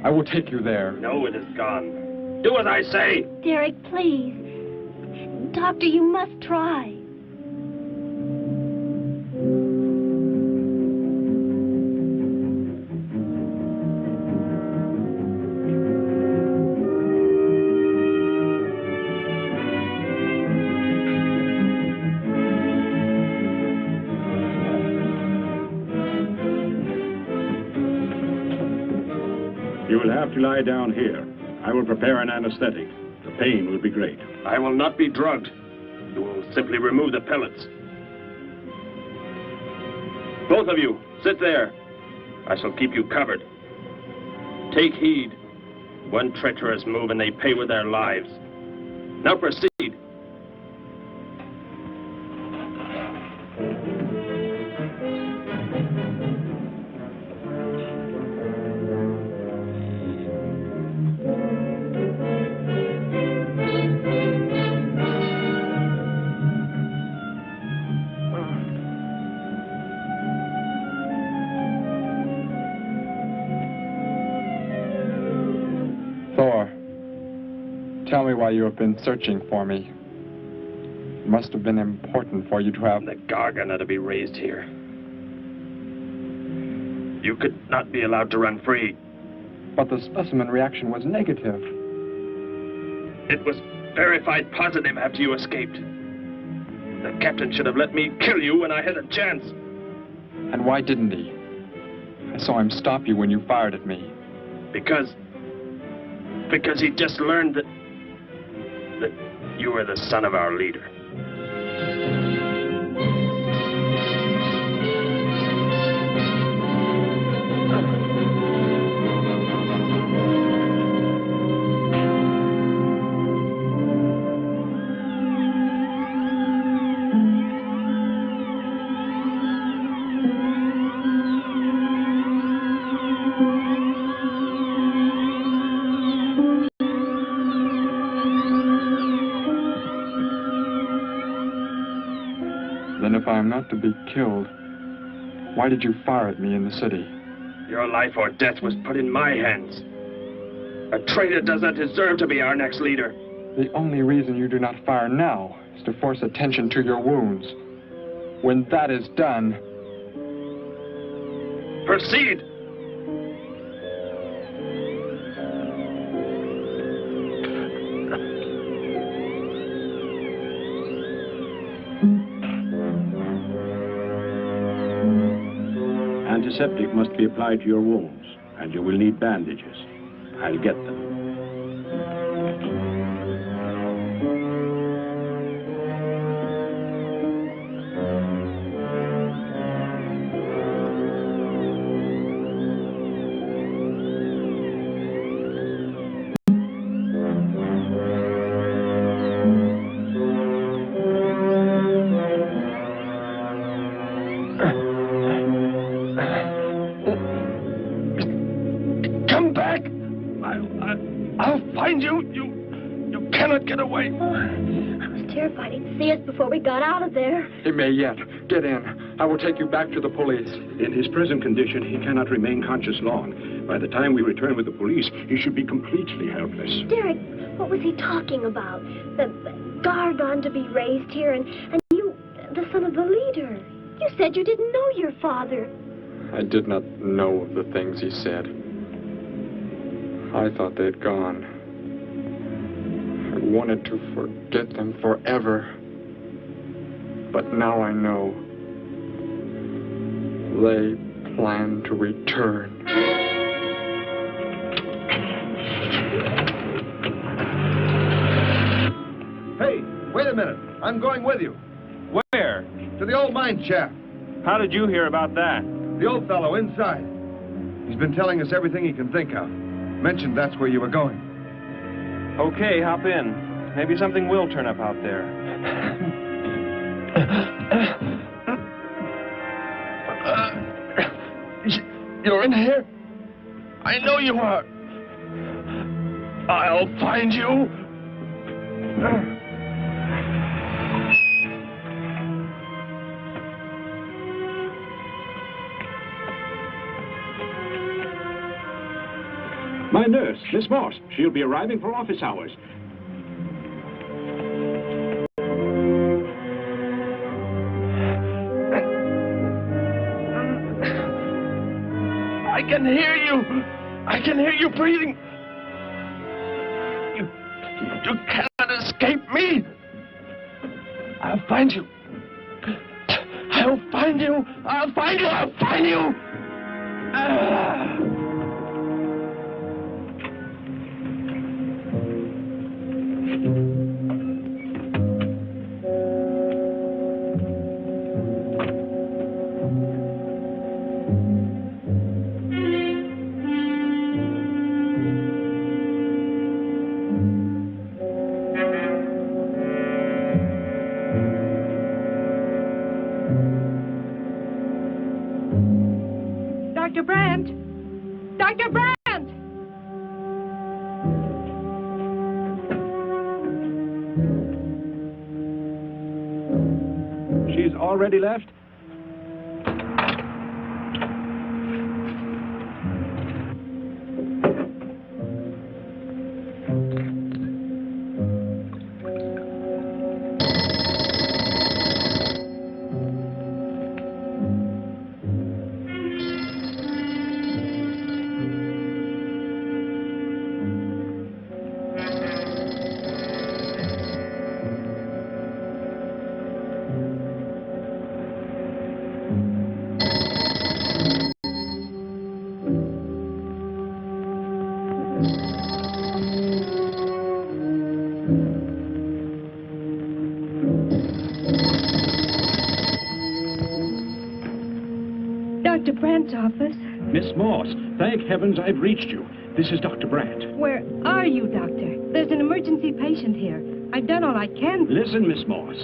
I will take you there. No, it is gone. Do as I say. Derek, please. Doctor, you must try. You will have to lie down here. I will prepare an anesthetic. The pain will be great. I will not be drugged. You will simply remove the pellets. Both of you, sit there. I shall keep you covered. Take heed. One treacherous move and they pay with their lives. Now proceed. Tell me why you have been searching for me. It must have been important for you to have... The Gargon are to be raised here. You could not be allowed to run free. But the specimen reaction was negative. It was verified positive after you escaped. The captain should have let me kill you when I had a chance. And why didn't he? I saw him stop you when you fired at me. Because he just learned that you were the son of our leader. Then if I am not to be killed, why did you fire at me in the city? Your life or death was put in my hands. A traitor does not deserve to be our next leader. The only reason you do not fire now is to force attention to your wounds. When that is done... Proceed! Antiseptic must be applied to your wounds, and you will need bandages. I'll get them. Before we got out of there. He may yet. Get in. I will take you back to the police. In his present condition, he cannot remain conscious long. By the time we return with the police, he should be completely helpless. Derek, what was he talking about? The Gargon to be raised here, and you, the son of the leader. You said you didn't know your father. I did not know the things he said. I thought they'd gone. I wanted to forget them forever. But now I know. They plan to return. Hey, wait a minute. I'm going with you. Where? To the old mine shaft. How did you hear about that? The old fellow inside. He's been telling us everything he can think of. Mentioned that's where you were going. Okay, hop in. Maybe something will turn up out there. You're in here? I know you are. I'll find you. My nurse, Miss Moss. She'll be arriving for office hours. I can hear you. I can hear you breathing. You cannot escape me. I'll find you. I'll find you. I'll find you. I'll find you. Dr. Brandt! Dr. Brandt! She's already left? Dr. Brandt's office. Miss Moss, thank heavens I've reached you. This is Dr. Brandt. Where are you, Doctor? There's an emergency patient here. I've done all I can. Listen, Miss Moss.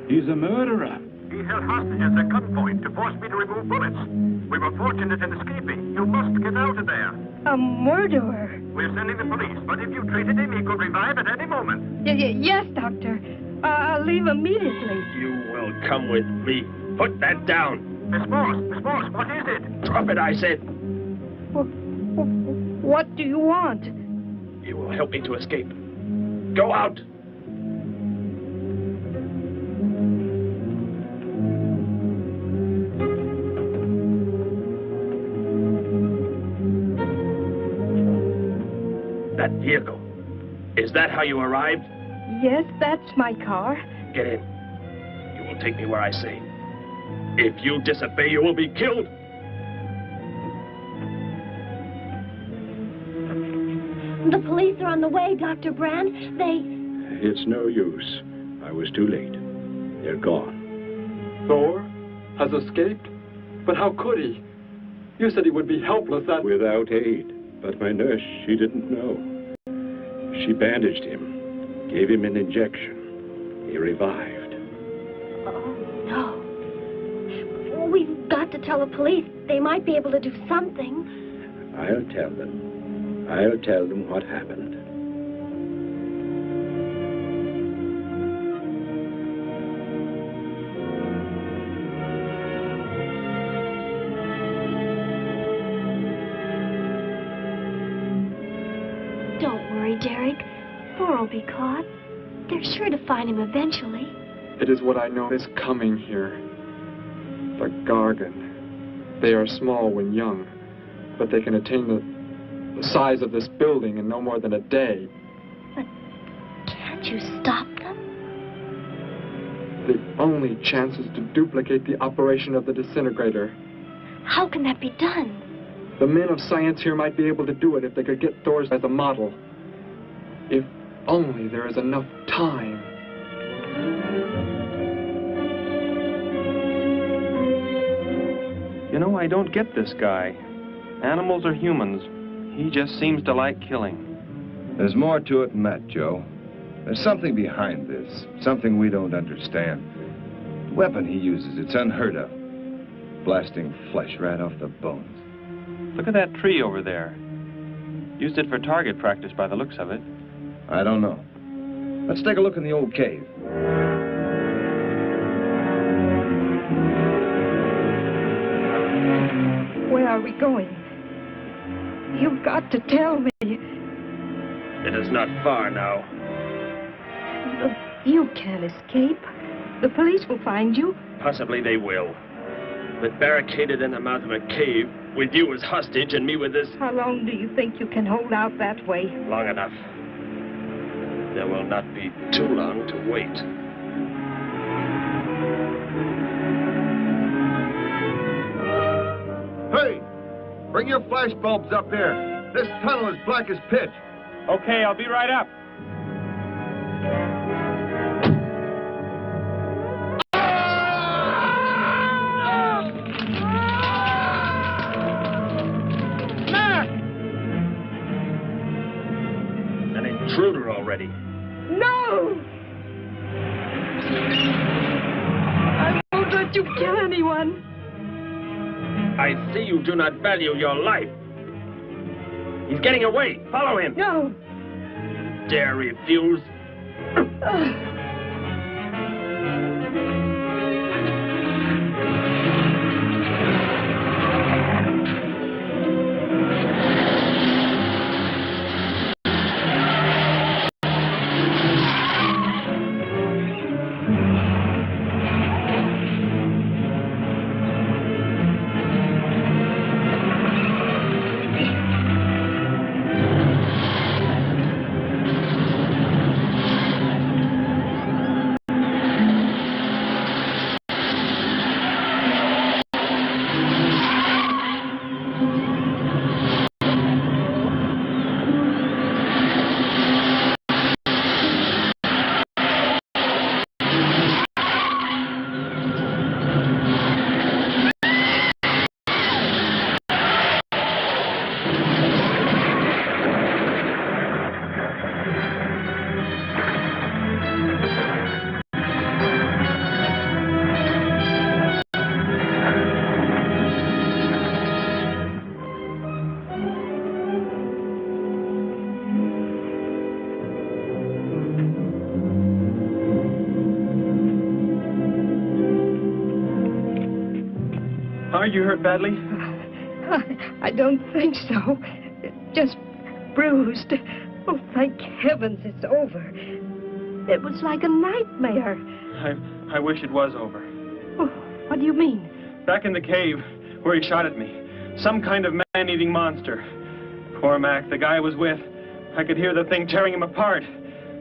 He's a murderer. He held hostages at gunpoint to force me to remove bullets. We were fortunate in escaping. You must get out of there. A murderer? We're sending the police, but if you treated him, he could revive at any moment. Yes, Doctor. I'll leave immediately. You will come with me. Put that down. Miss Moss, what is it? Drop it, I said. What do you want? You will help me to escape. Go out. That vehicle. Is that how you arrived? Yes, that's my car. Get in. You will take me where I say. If you disobey, you will be killed. The police are on the way, Dr. Brandt. It's no use. I was too late. They're gone. Thor has escaped? But how could he? You said he would be helpless at... Without aid. But my nurse, she didn't know. She bandaged him, gave him an injection. He revived. Oh, no. We've got to tell the police. They might be able to do something. I'll tell them. I'll tell them what happened. Don't worry, Derek. Thor will be caught. They're sure to find him eventually. It is what I know is coming here. The Gargon. They are small when young, but they can attain the the size of this building in no more than a day. Can't you stop them? The only chance is to duplicate the operation of the disintegrator. How can that be done? The men of science here might be able to do it if they could get Thor's as a model. If only there is enough time. You know, I don't get this guy. Animals or humans, he just seems to like killing. There's more to it than that, Joe. There's something behind this, something we don't understand. The weapon he uses, it's unheard of. Blasting flesh right off the bones. Look at that tree over there. Used it for target practice by the looks of it. I don't know. Let's take a look in the old cave. Where are we going? You've got to tell me. It is not far now. You can't escape. The police will find you. Possibly they will. But barricaded in the mouth of a cave, with you as hostage and me with this... How long do you think you can hold out that way? Long enough. There will not be too long to wait. Hey! Bring your flash bulbs up here. This tunnel is black as pitch. Okay, I'll be right up. An intruder already. No! I won't let you kill anyone. I see you do not value your life. He's getting away. Follow him. No. Dare refuse? Are you hurt badly? I don't think so. Just bruised. Oh, thank heavens it's over. It was like a nightmare. I wish it was over. Oh, what do you mean? Back in the cave where he shot at me. Some kind of man-eating monster. Poor Mac, the guy I was with. I could hear the thing tearing him apart.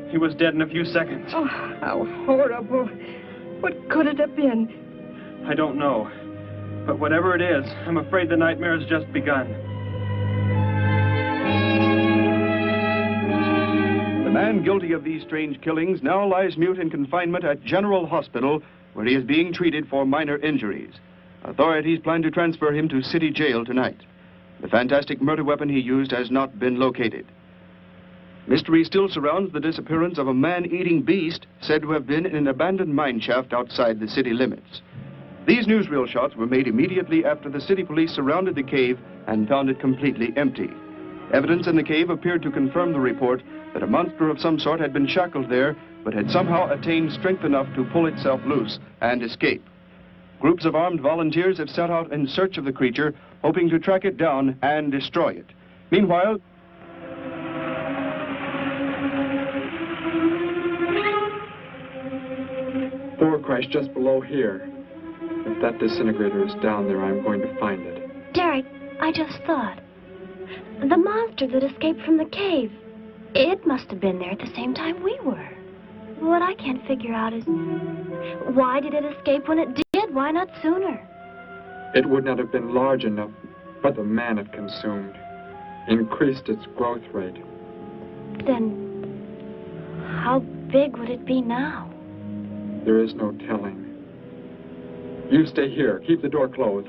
He was dead in a few seconds. Oh, how horrible. What could it have been? I don't know. But whatever it is, I'm afraid the nightmare has just begun. The man guilty of these strange killings now lies mute in confinement at General Hospital, where he is being treated for minor injuries. Authorities plan to transfer him to City Jail tonight. The fantastic murder weapon he used has not been located. Mystery still surrounds the disappearance of a man-eating beast said to have been in an abandoned mine shaft outside the city limits. These newsreel shots were made immediately after the city police surrounded the cave and found it completely empty. Evidence in the cave appeared to confirm the report that a monster of some sort had been shackled there, but had somehow attained strength enough to pull itself loose and escape. Groups of armed volunteers have set out in search of the creature, hoping to track it down and destroy it. Meanwhile, Thor crashed just below here. If that disintegrator is down there, I'm going to find it. Derek, I just thought. The monster that escaped from the cave. It must have been there at the same time we were. What I can't figure out is, why did it escape when it did? Why not sooner? It would not have been large enough, but the man it consumed increased its growth rate. Then, how big would it be now? There is no telling. You stay here. Keep the door closed.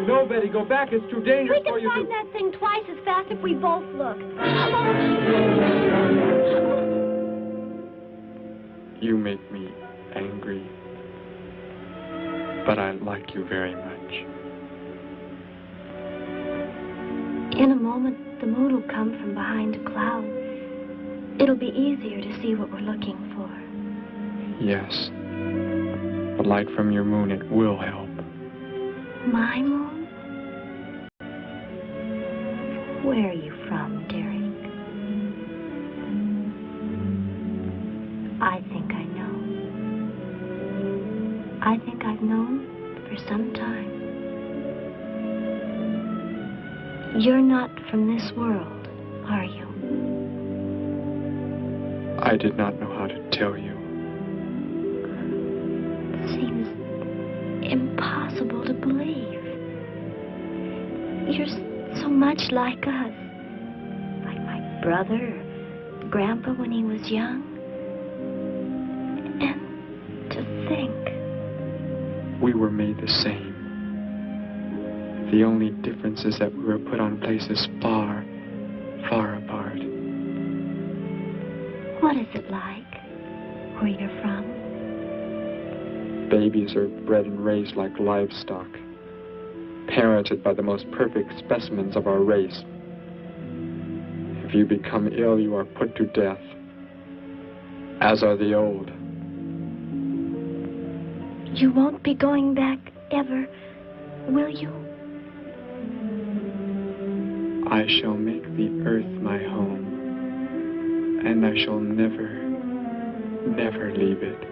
No, Betty, go back. It's too dangerous for you We can find that thing twice as fast if we both look. You make me angry, but I like you very much. In a moment, the moon will come from behind a cloud. It'll be easier to see what we're looking for. Yes. The light from your moon, it will help. My moon? Where are you from, Derek? I think I know. I think I've known for some time. You're not from this world, are you? I did not know how to tell you. It seems impossible to believe. You're so much like us. Like my brother, or Grandpa when he was young. And to think. We were made the same. The only difference is that we were put on places far, far apart. What is it like, where you're from? Babies are bred and raised like livestock, parented by the most perfect specimens of our race. If you become ill, you are put to death, as are the old. You won't be going back ever, will you? I shall make the earth my home, and I shall never, never leave it.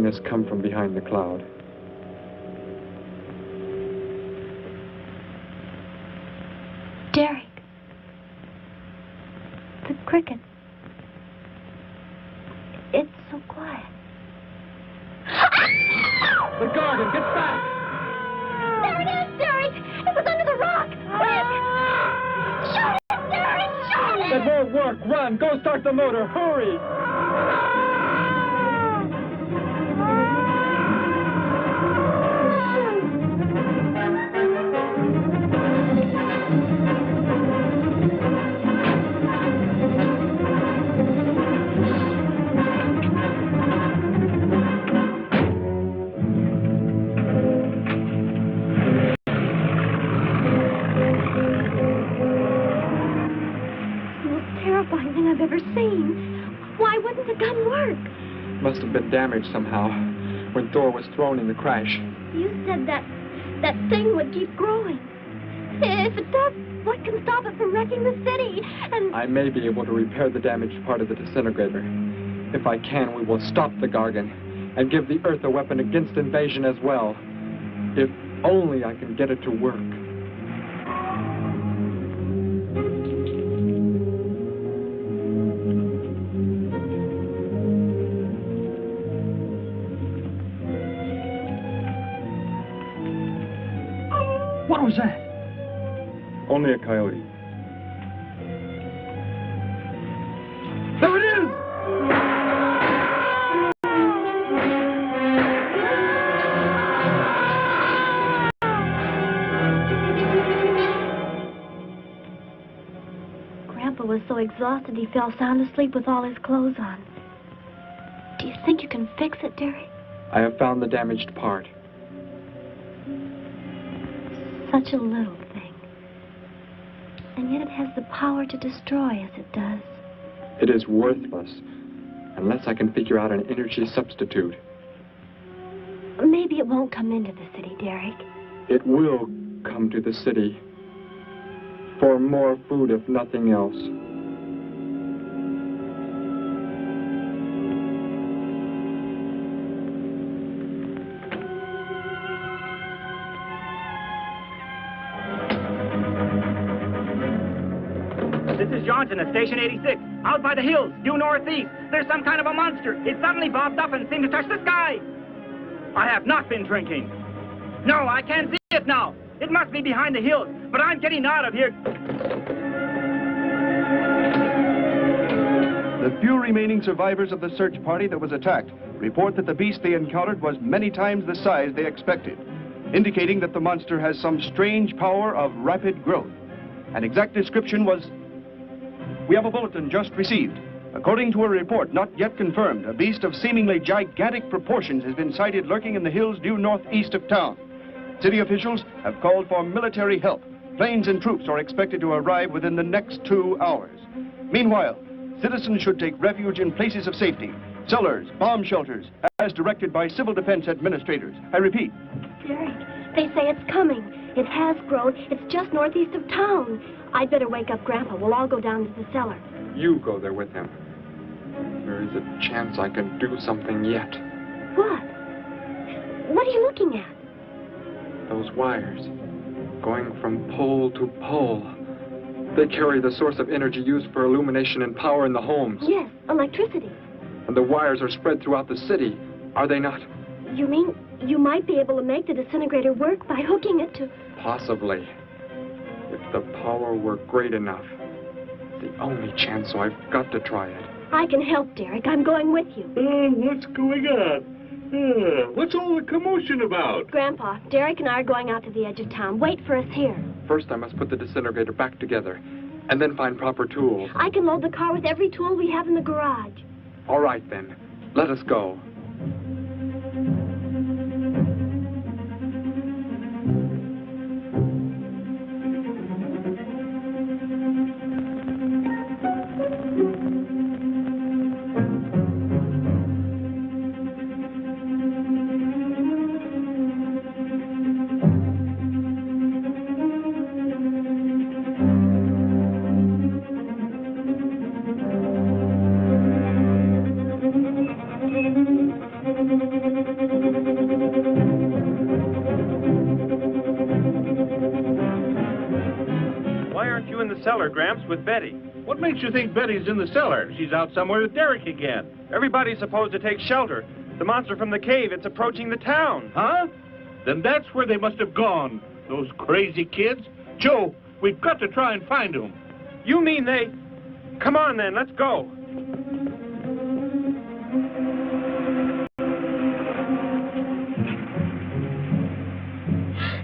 Has come from behind the cloud. Derek. The cricket. It's so quiet. The Gargon, get back! There it is, Derek! It was under the rock! Quick! Shoot it, Derek! Shoot it! That won't work. Run! Go start the motor. Hurry! I've ever seen. Why wouldn't the gun work? Must have been damaged somehow when Thor was thrown in the crash. You said that thing would keep growing. If it does, what can stop it from wrecking the city? And I may be able to repair the damaged part of the disintegrator. If I can, we will stop the Gargon. and give the Earth a weapon against invasion as well. If only I can get it to work. What was that? Only a coyote. There it is! Grandpa was so exhausted he fell sound asleep with all his clothes on. Do you think you can fix it, Derek? I have found the damaged part. Such a little thing. And yet it has the power to destroy as it does. It is worthless unless I can figure out an energy substitute. Maybe it won't come into the city, Derek. It will come to the city for more food, if nothing else. This is Johnson at Station 86. Out by the hills, due northeast. There's some kind of a monster. It suddenly bobbed up and seemed to touch the sky. I have not been drinking. No, I can't see it now. It must be behind the hills, but I'm getting out of here. The few remaining survivors of the search party that was attacked report that the beast they encountered was many times the size they expected, indicating that the monster has some strange power of rapid growth. An exact description was... We have a bulletin just received. According to a report not yet confirmed, a beast of seemingly gigantic proportions has been sighted lurking in the hills due northeast of town. City officials have called for military help. Planes and troops are expected to arrive within the next 2 hours. Meanwhile, citizens should take refuge in places of safety, cellars, bomb shelters, as directed by civil defense administrators. I repeat. Derek, they say it's coming. It has grown. It's just northeast of town. I'd better wake up Grandpa. We'll all go down to the cellar. You go there with him. There is a chance I can do something yet. What? What are you looking at? Those wires, going from pole to pole. They carry the source of energy used for illumination and power in the homes. Yes, electricity. And the wires are spread throughout the city, are they not? You mean you might be able to make the disintegrator work by hooking it to... Possibly. If the power were great enough. The only chance, so I've got to try it. I can help, Derek. I'm going with you. What's going on? What's all the commotion about? Grandpa, Derek and I are going out to the edge of town. Wait for us here. First, I must put the disintegrator back together, and then find proper tools. I can load the car with every tool we have in the garage. All right, then. Let us go. Cellar, Gramps, with Betty. What makes you think Betty's in the cellar? She's out somewhere with Derek again. Everybody's supposed to take shelter. The monster from the cave, it's approaching the town. Huh? Then that's where they must have gone. Those crazy kids. Joe, we've got to try and find them. You mean they... Come on, then, let's go.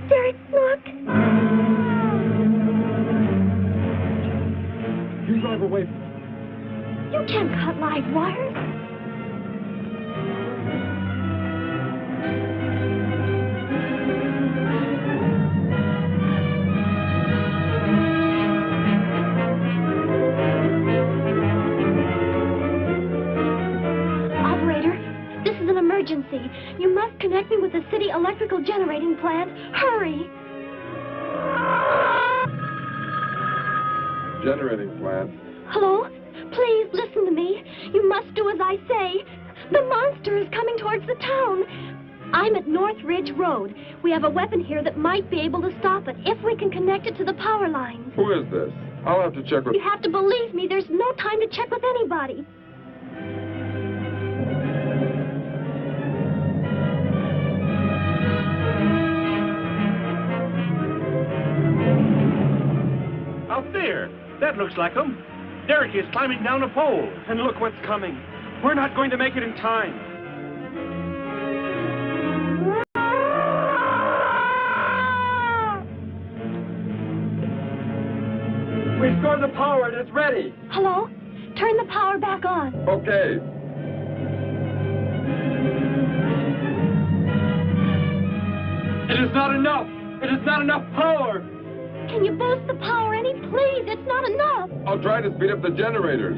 Derek, look. You drive away from me. You can't cut live wires. Operator, this is an emergency. You must connect me with the city electrical generating plant. Hurry! Generating plant. Hello? Please listen to me. You must do as I say. The monster is coming towards the town. I'm at North Ridge Road. We have a weapon here that might be able to stop it if we can connect it to the power lines. Who is this? I'll have to check with... You have to believe me. There's no time to check with anybody. Out there. That looks like him. Derek is climbing down a pole. And look what's coming. We're not going to make it in time. Restore the power. It's ready. Hello? Turn the power back on. Okay. It is not enough. It is not enough power. Can you boost the power any, please? It's not enough. I'll try to speed up the generators.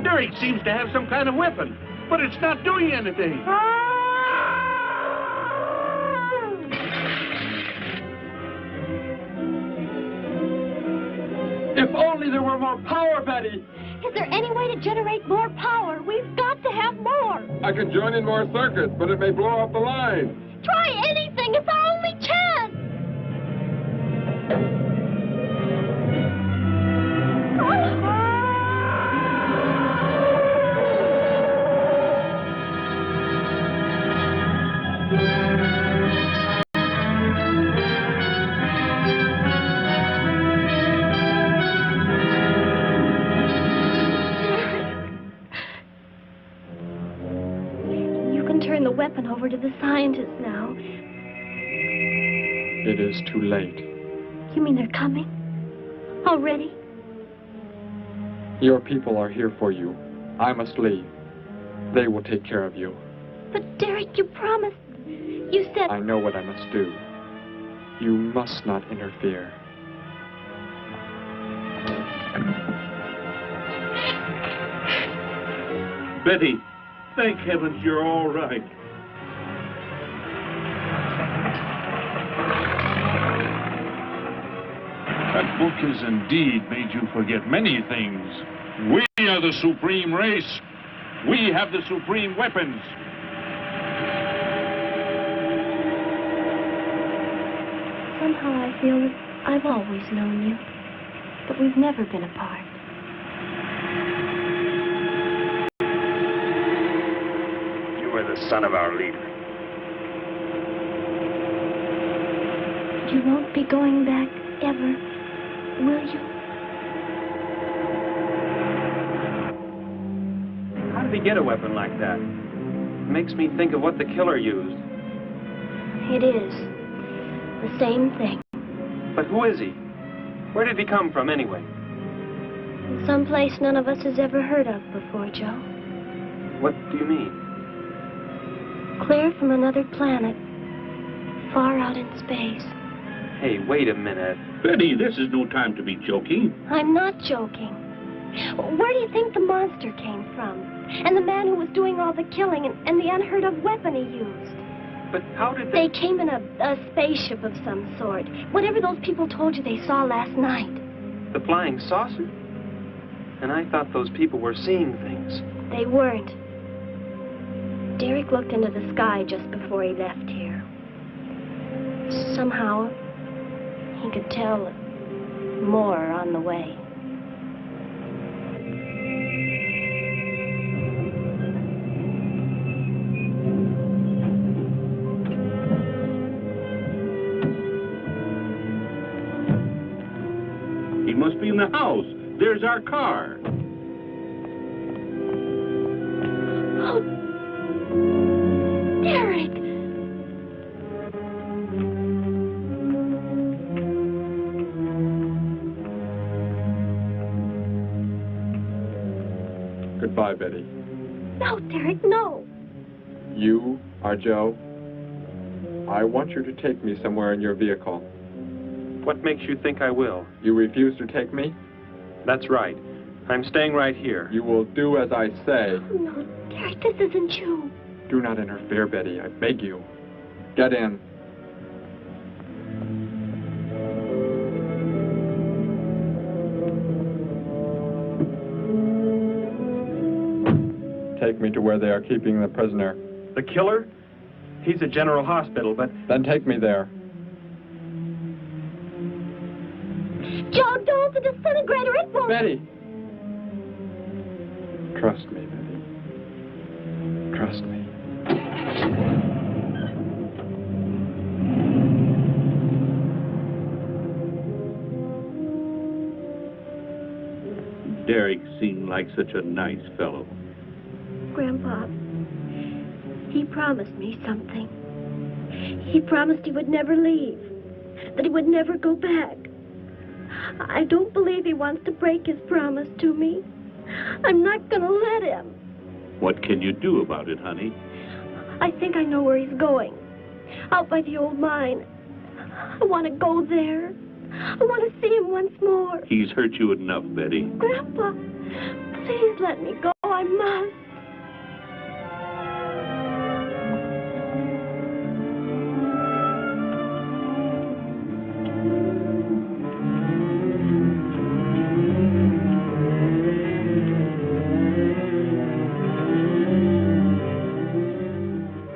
Derek seems to have some kind of weapon, but it's not doing anything. If only there were more power, Betty. Is there any way to generate more power? We've got to have more. I can join in more circuits, but it may blow off the line. Try anything. It's our only chance. Turn the weapon over to the scientists now. It is too late. You mean they're coming? Already? Your people are here for you. I must leave. They will take care of you. But Derek, you promised. You said... I know what I must do. You must not interfere. Betty, thank heavens you're all right. That book has indeed made you forget many things. We are the supreme race. We have the supreme weapons. Somehow I feel that I've always known you, but we've never been apart. You are the son of our leader. You won't be going back ever, will you? How did he get a weapon like that? It makes me think of what the killer used. It is. The same thing. But who is he? Where did he come from, anyway? Someplace none of us has ever heard of before, Joe. What do you mean? Clear from another planet, far out in space. Hey, wait a minute. Betty, this is no time to be joking. I'm not joking. Where do you think the monster came from? And the man who was doing all the killing and the unheard of weapon he used? But how did they... They came in a spaceship of some sort. Whatever those people told you they saw last night. The flying saucer? And I thought those people were seeing things. They weren't. Derek looked into the sky just before he left here. Somehow, he could tell more on the way. He must be in the house. There's our car. Oh, Derek! Goodbye, Betty. No, Derek, no. You are Joe. I want you to take me somewhere in your vehicle. What makes you think I will? You refuse to take me? That's right. I'm staying right here. You will do as I say. Oh, no, Derek, this isn't you. Do not interfere, Betty. I beg you. Get in. take me to where they are keeping the prisoner. The killer? He's at General Hospital, but... Then take me there. Joe, don't! The disintegrator, it won't... Betty! Trust me, Betty. Trust me. Derek seemed like such a nice fellow. Grandpa, he promised me something. He promised he would never leave, that he would never go back. I don't believe he wants to break his promise to me. I'm not going to let him. What can you do about it, honey? I think I know where he's going. Out by the old mine. I want to go there. I want to see him once more. He's hurt you enough, Betty. Grandpa, please let me go. I must.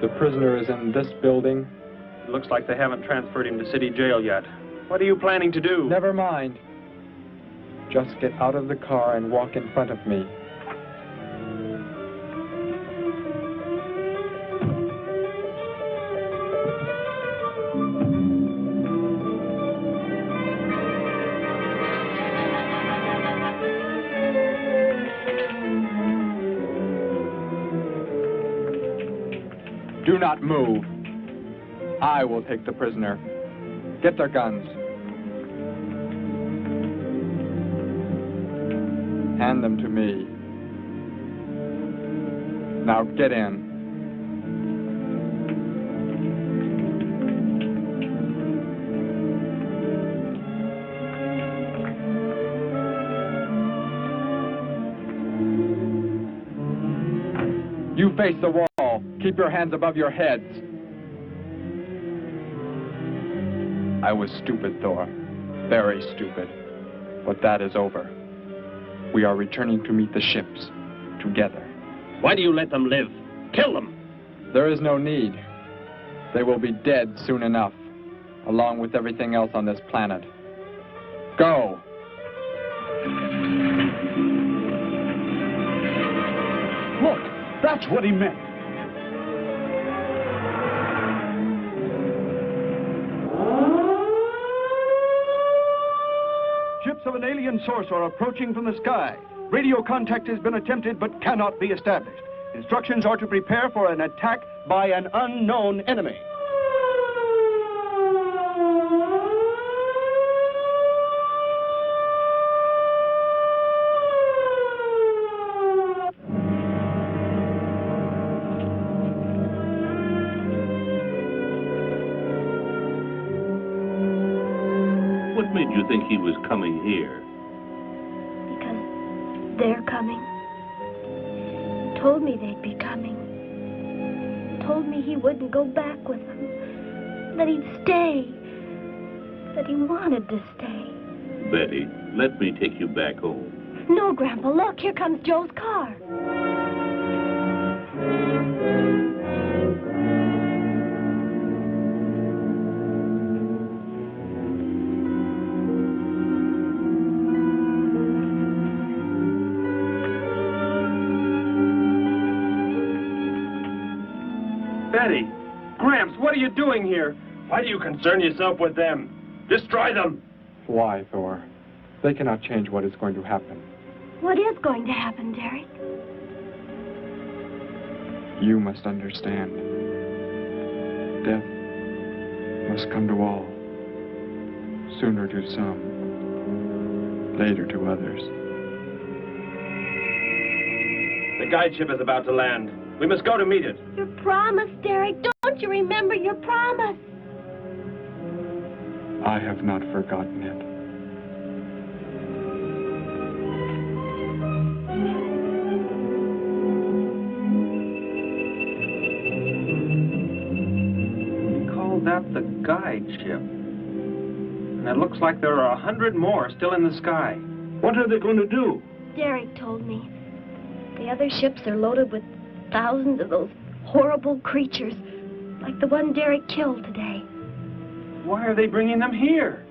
The prisoner is in this building. It looks like they haven't transferred him to city jail yet. What are you planning to do? Never mind. Just get out of the car and walk in front of me. Do not move. I will take the prisoner. Get their guns. Hand them to me. Now get in. You face the wall. Keep your hands above your heads. I was stupid, Thor. Very stupid. But that is over. We are returning to meet the ships. Together. Why do you let them live? Kill them! There is no need. They will be dead soon enough, along with everything else on this planet. Go! Look, that's what he meant. Ships of an alien source are approaching from the sky. Radio contact has been attempted but cannot be established. Instructions are to prepare for an attack by an unknown enemy. What made you think he was coming here? Because they're coming. Told me they'd be coming. Told me he wouldn't go back with them. That he'd stay. That he wanted to stay. Betty, let me take you back home. No, Grandpa, look, here comes Joe's car. Betty! Gramps, what are you doing here? Why do you concern yourself with them? Destroy them! Why, Thor? They cannot change what is going to happen. What is going to happen, Derek? You must understand. Death must come to all. Sooner to some, later to others. The guide ship is about to land. We must go to meet it. Your promise, Derek. Don't you remember your promise? I have not forgotten it. Call that the guide ship. And it looks like there are 100 more still in the sky. What are they going to do? Derek told me. The other ships are loaded with thousands of those horrible creatures, like the one Derek killed today. Why are they bringing them here?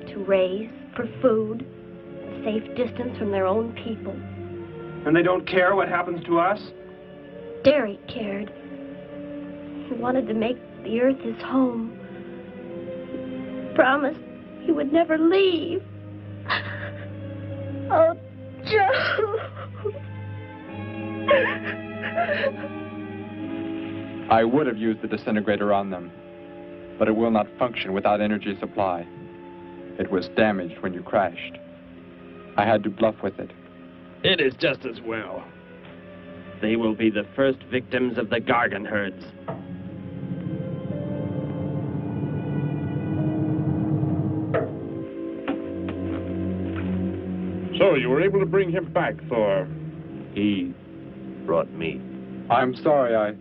To raise for food, a safe distance from their own people. And they don't care what happens to us? Derek cared. He wanted to make the earth his home. He promised he would never leave. Oh, Joe. I would have used the disintegrator on them, but it will not function without energy supply. It was damaged when you crashed. I had to bluff with it. It is just as well. They will be the first victims of the Gargon herds. So you were able to bring him back, Thor? He brought me. I'm sorry I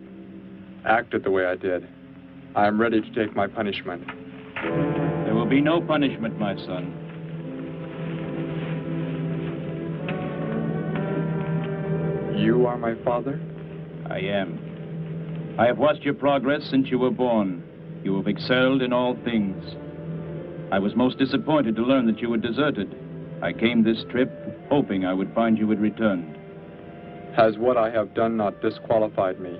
acted the way I did. I am ready to take my punishment. There will be no punishment, my son. You are my father? I am. I have watched your progress since you were born. You have excelled in all things. I was most disappointed to learn that you had deserted. I came this trip hoping I would find you had returned. Has what I have done not disqualified me?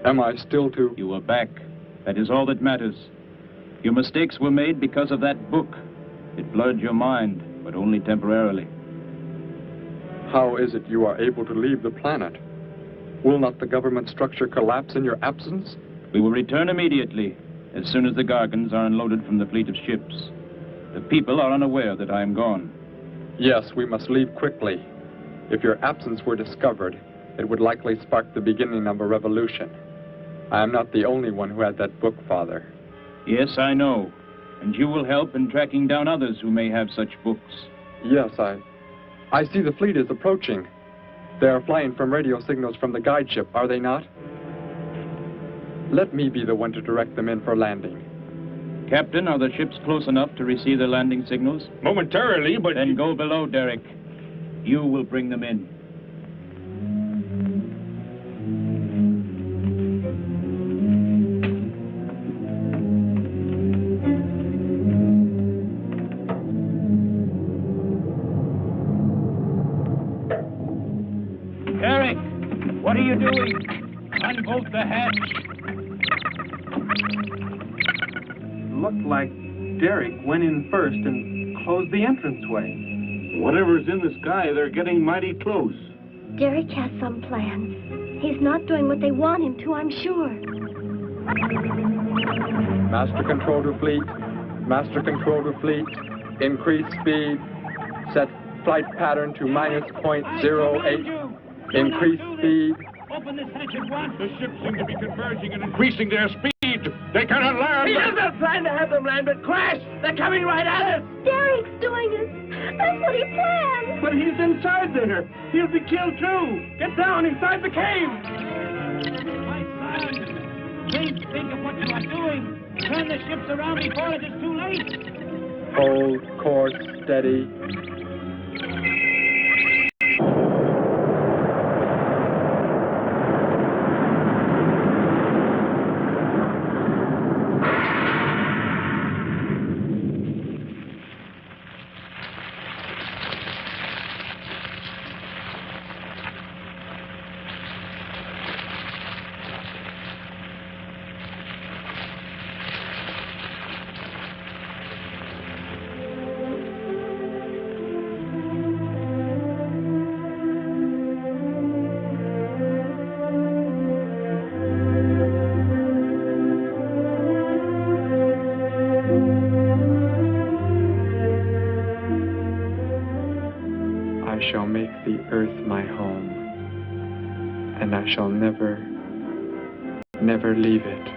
Am I still to... You are back. That is all that matters. Your mistakes were made because of that book. It blurred your mind, but only temporarily. How is it you are able to leave the planet? Will not the government structure collapse in your absence? We will return immediately, as soon as the Gargons are unloaded from the fleet of ships. The people are unaware that I am gone. Yes, we must leave quickly. If your absence were discovered, it would likely spark the beginning of a revolution. I am not the only one who had that book, Father. Yes, I know. And you will help in tracking down others who may have such books. Yes, I see the fleet is approaching. They are flying from radio signals from the guide ship, are they not? Let me be the one to direct them in for landing. Captain, are the ships close enough to receive their landing signals? Momentarily, but... Then go below, Derek. You will bring them in. Derek, what are you doing? Unbolt the hatch. Looked like Derek went in first and closed the entranceway. Whatever's in the sky, they're getting mighty close. Derek has some plans. He's not doing what they want him to, I'm sure. Master control to fleet. Master control to fleet. Increase speed. Set flight pattern to -0.08. Increase speed. Open this hatch at once. The ships seem to be converging and increasing their speed. They cannot land. He doesn't plan to have them land, but crash. They're coming right at us. Derek's doing it. That's what he planned. But he's inside there. He'll be killed too. Get down inside the cave. My son, think of what you are doing. Turn the ships around before it is too late. Hold course steady. I shall make the earth my home, and I shall never, never leave it.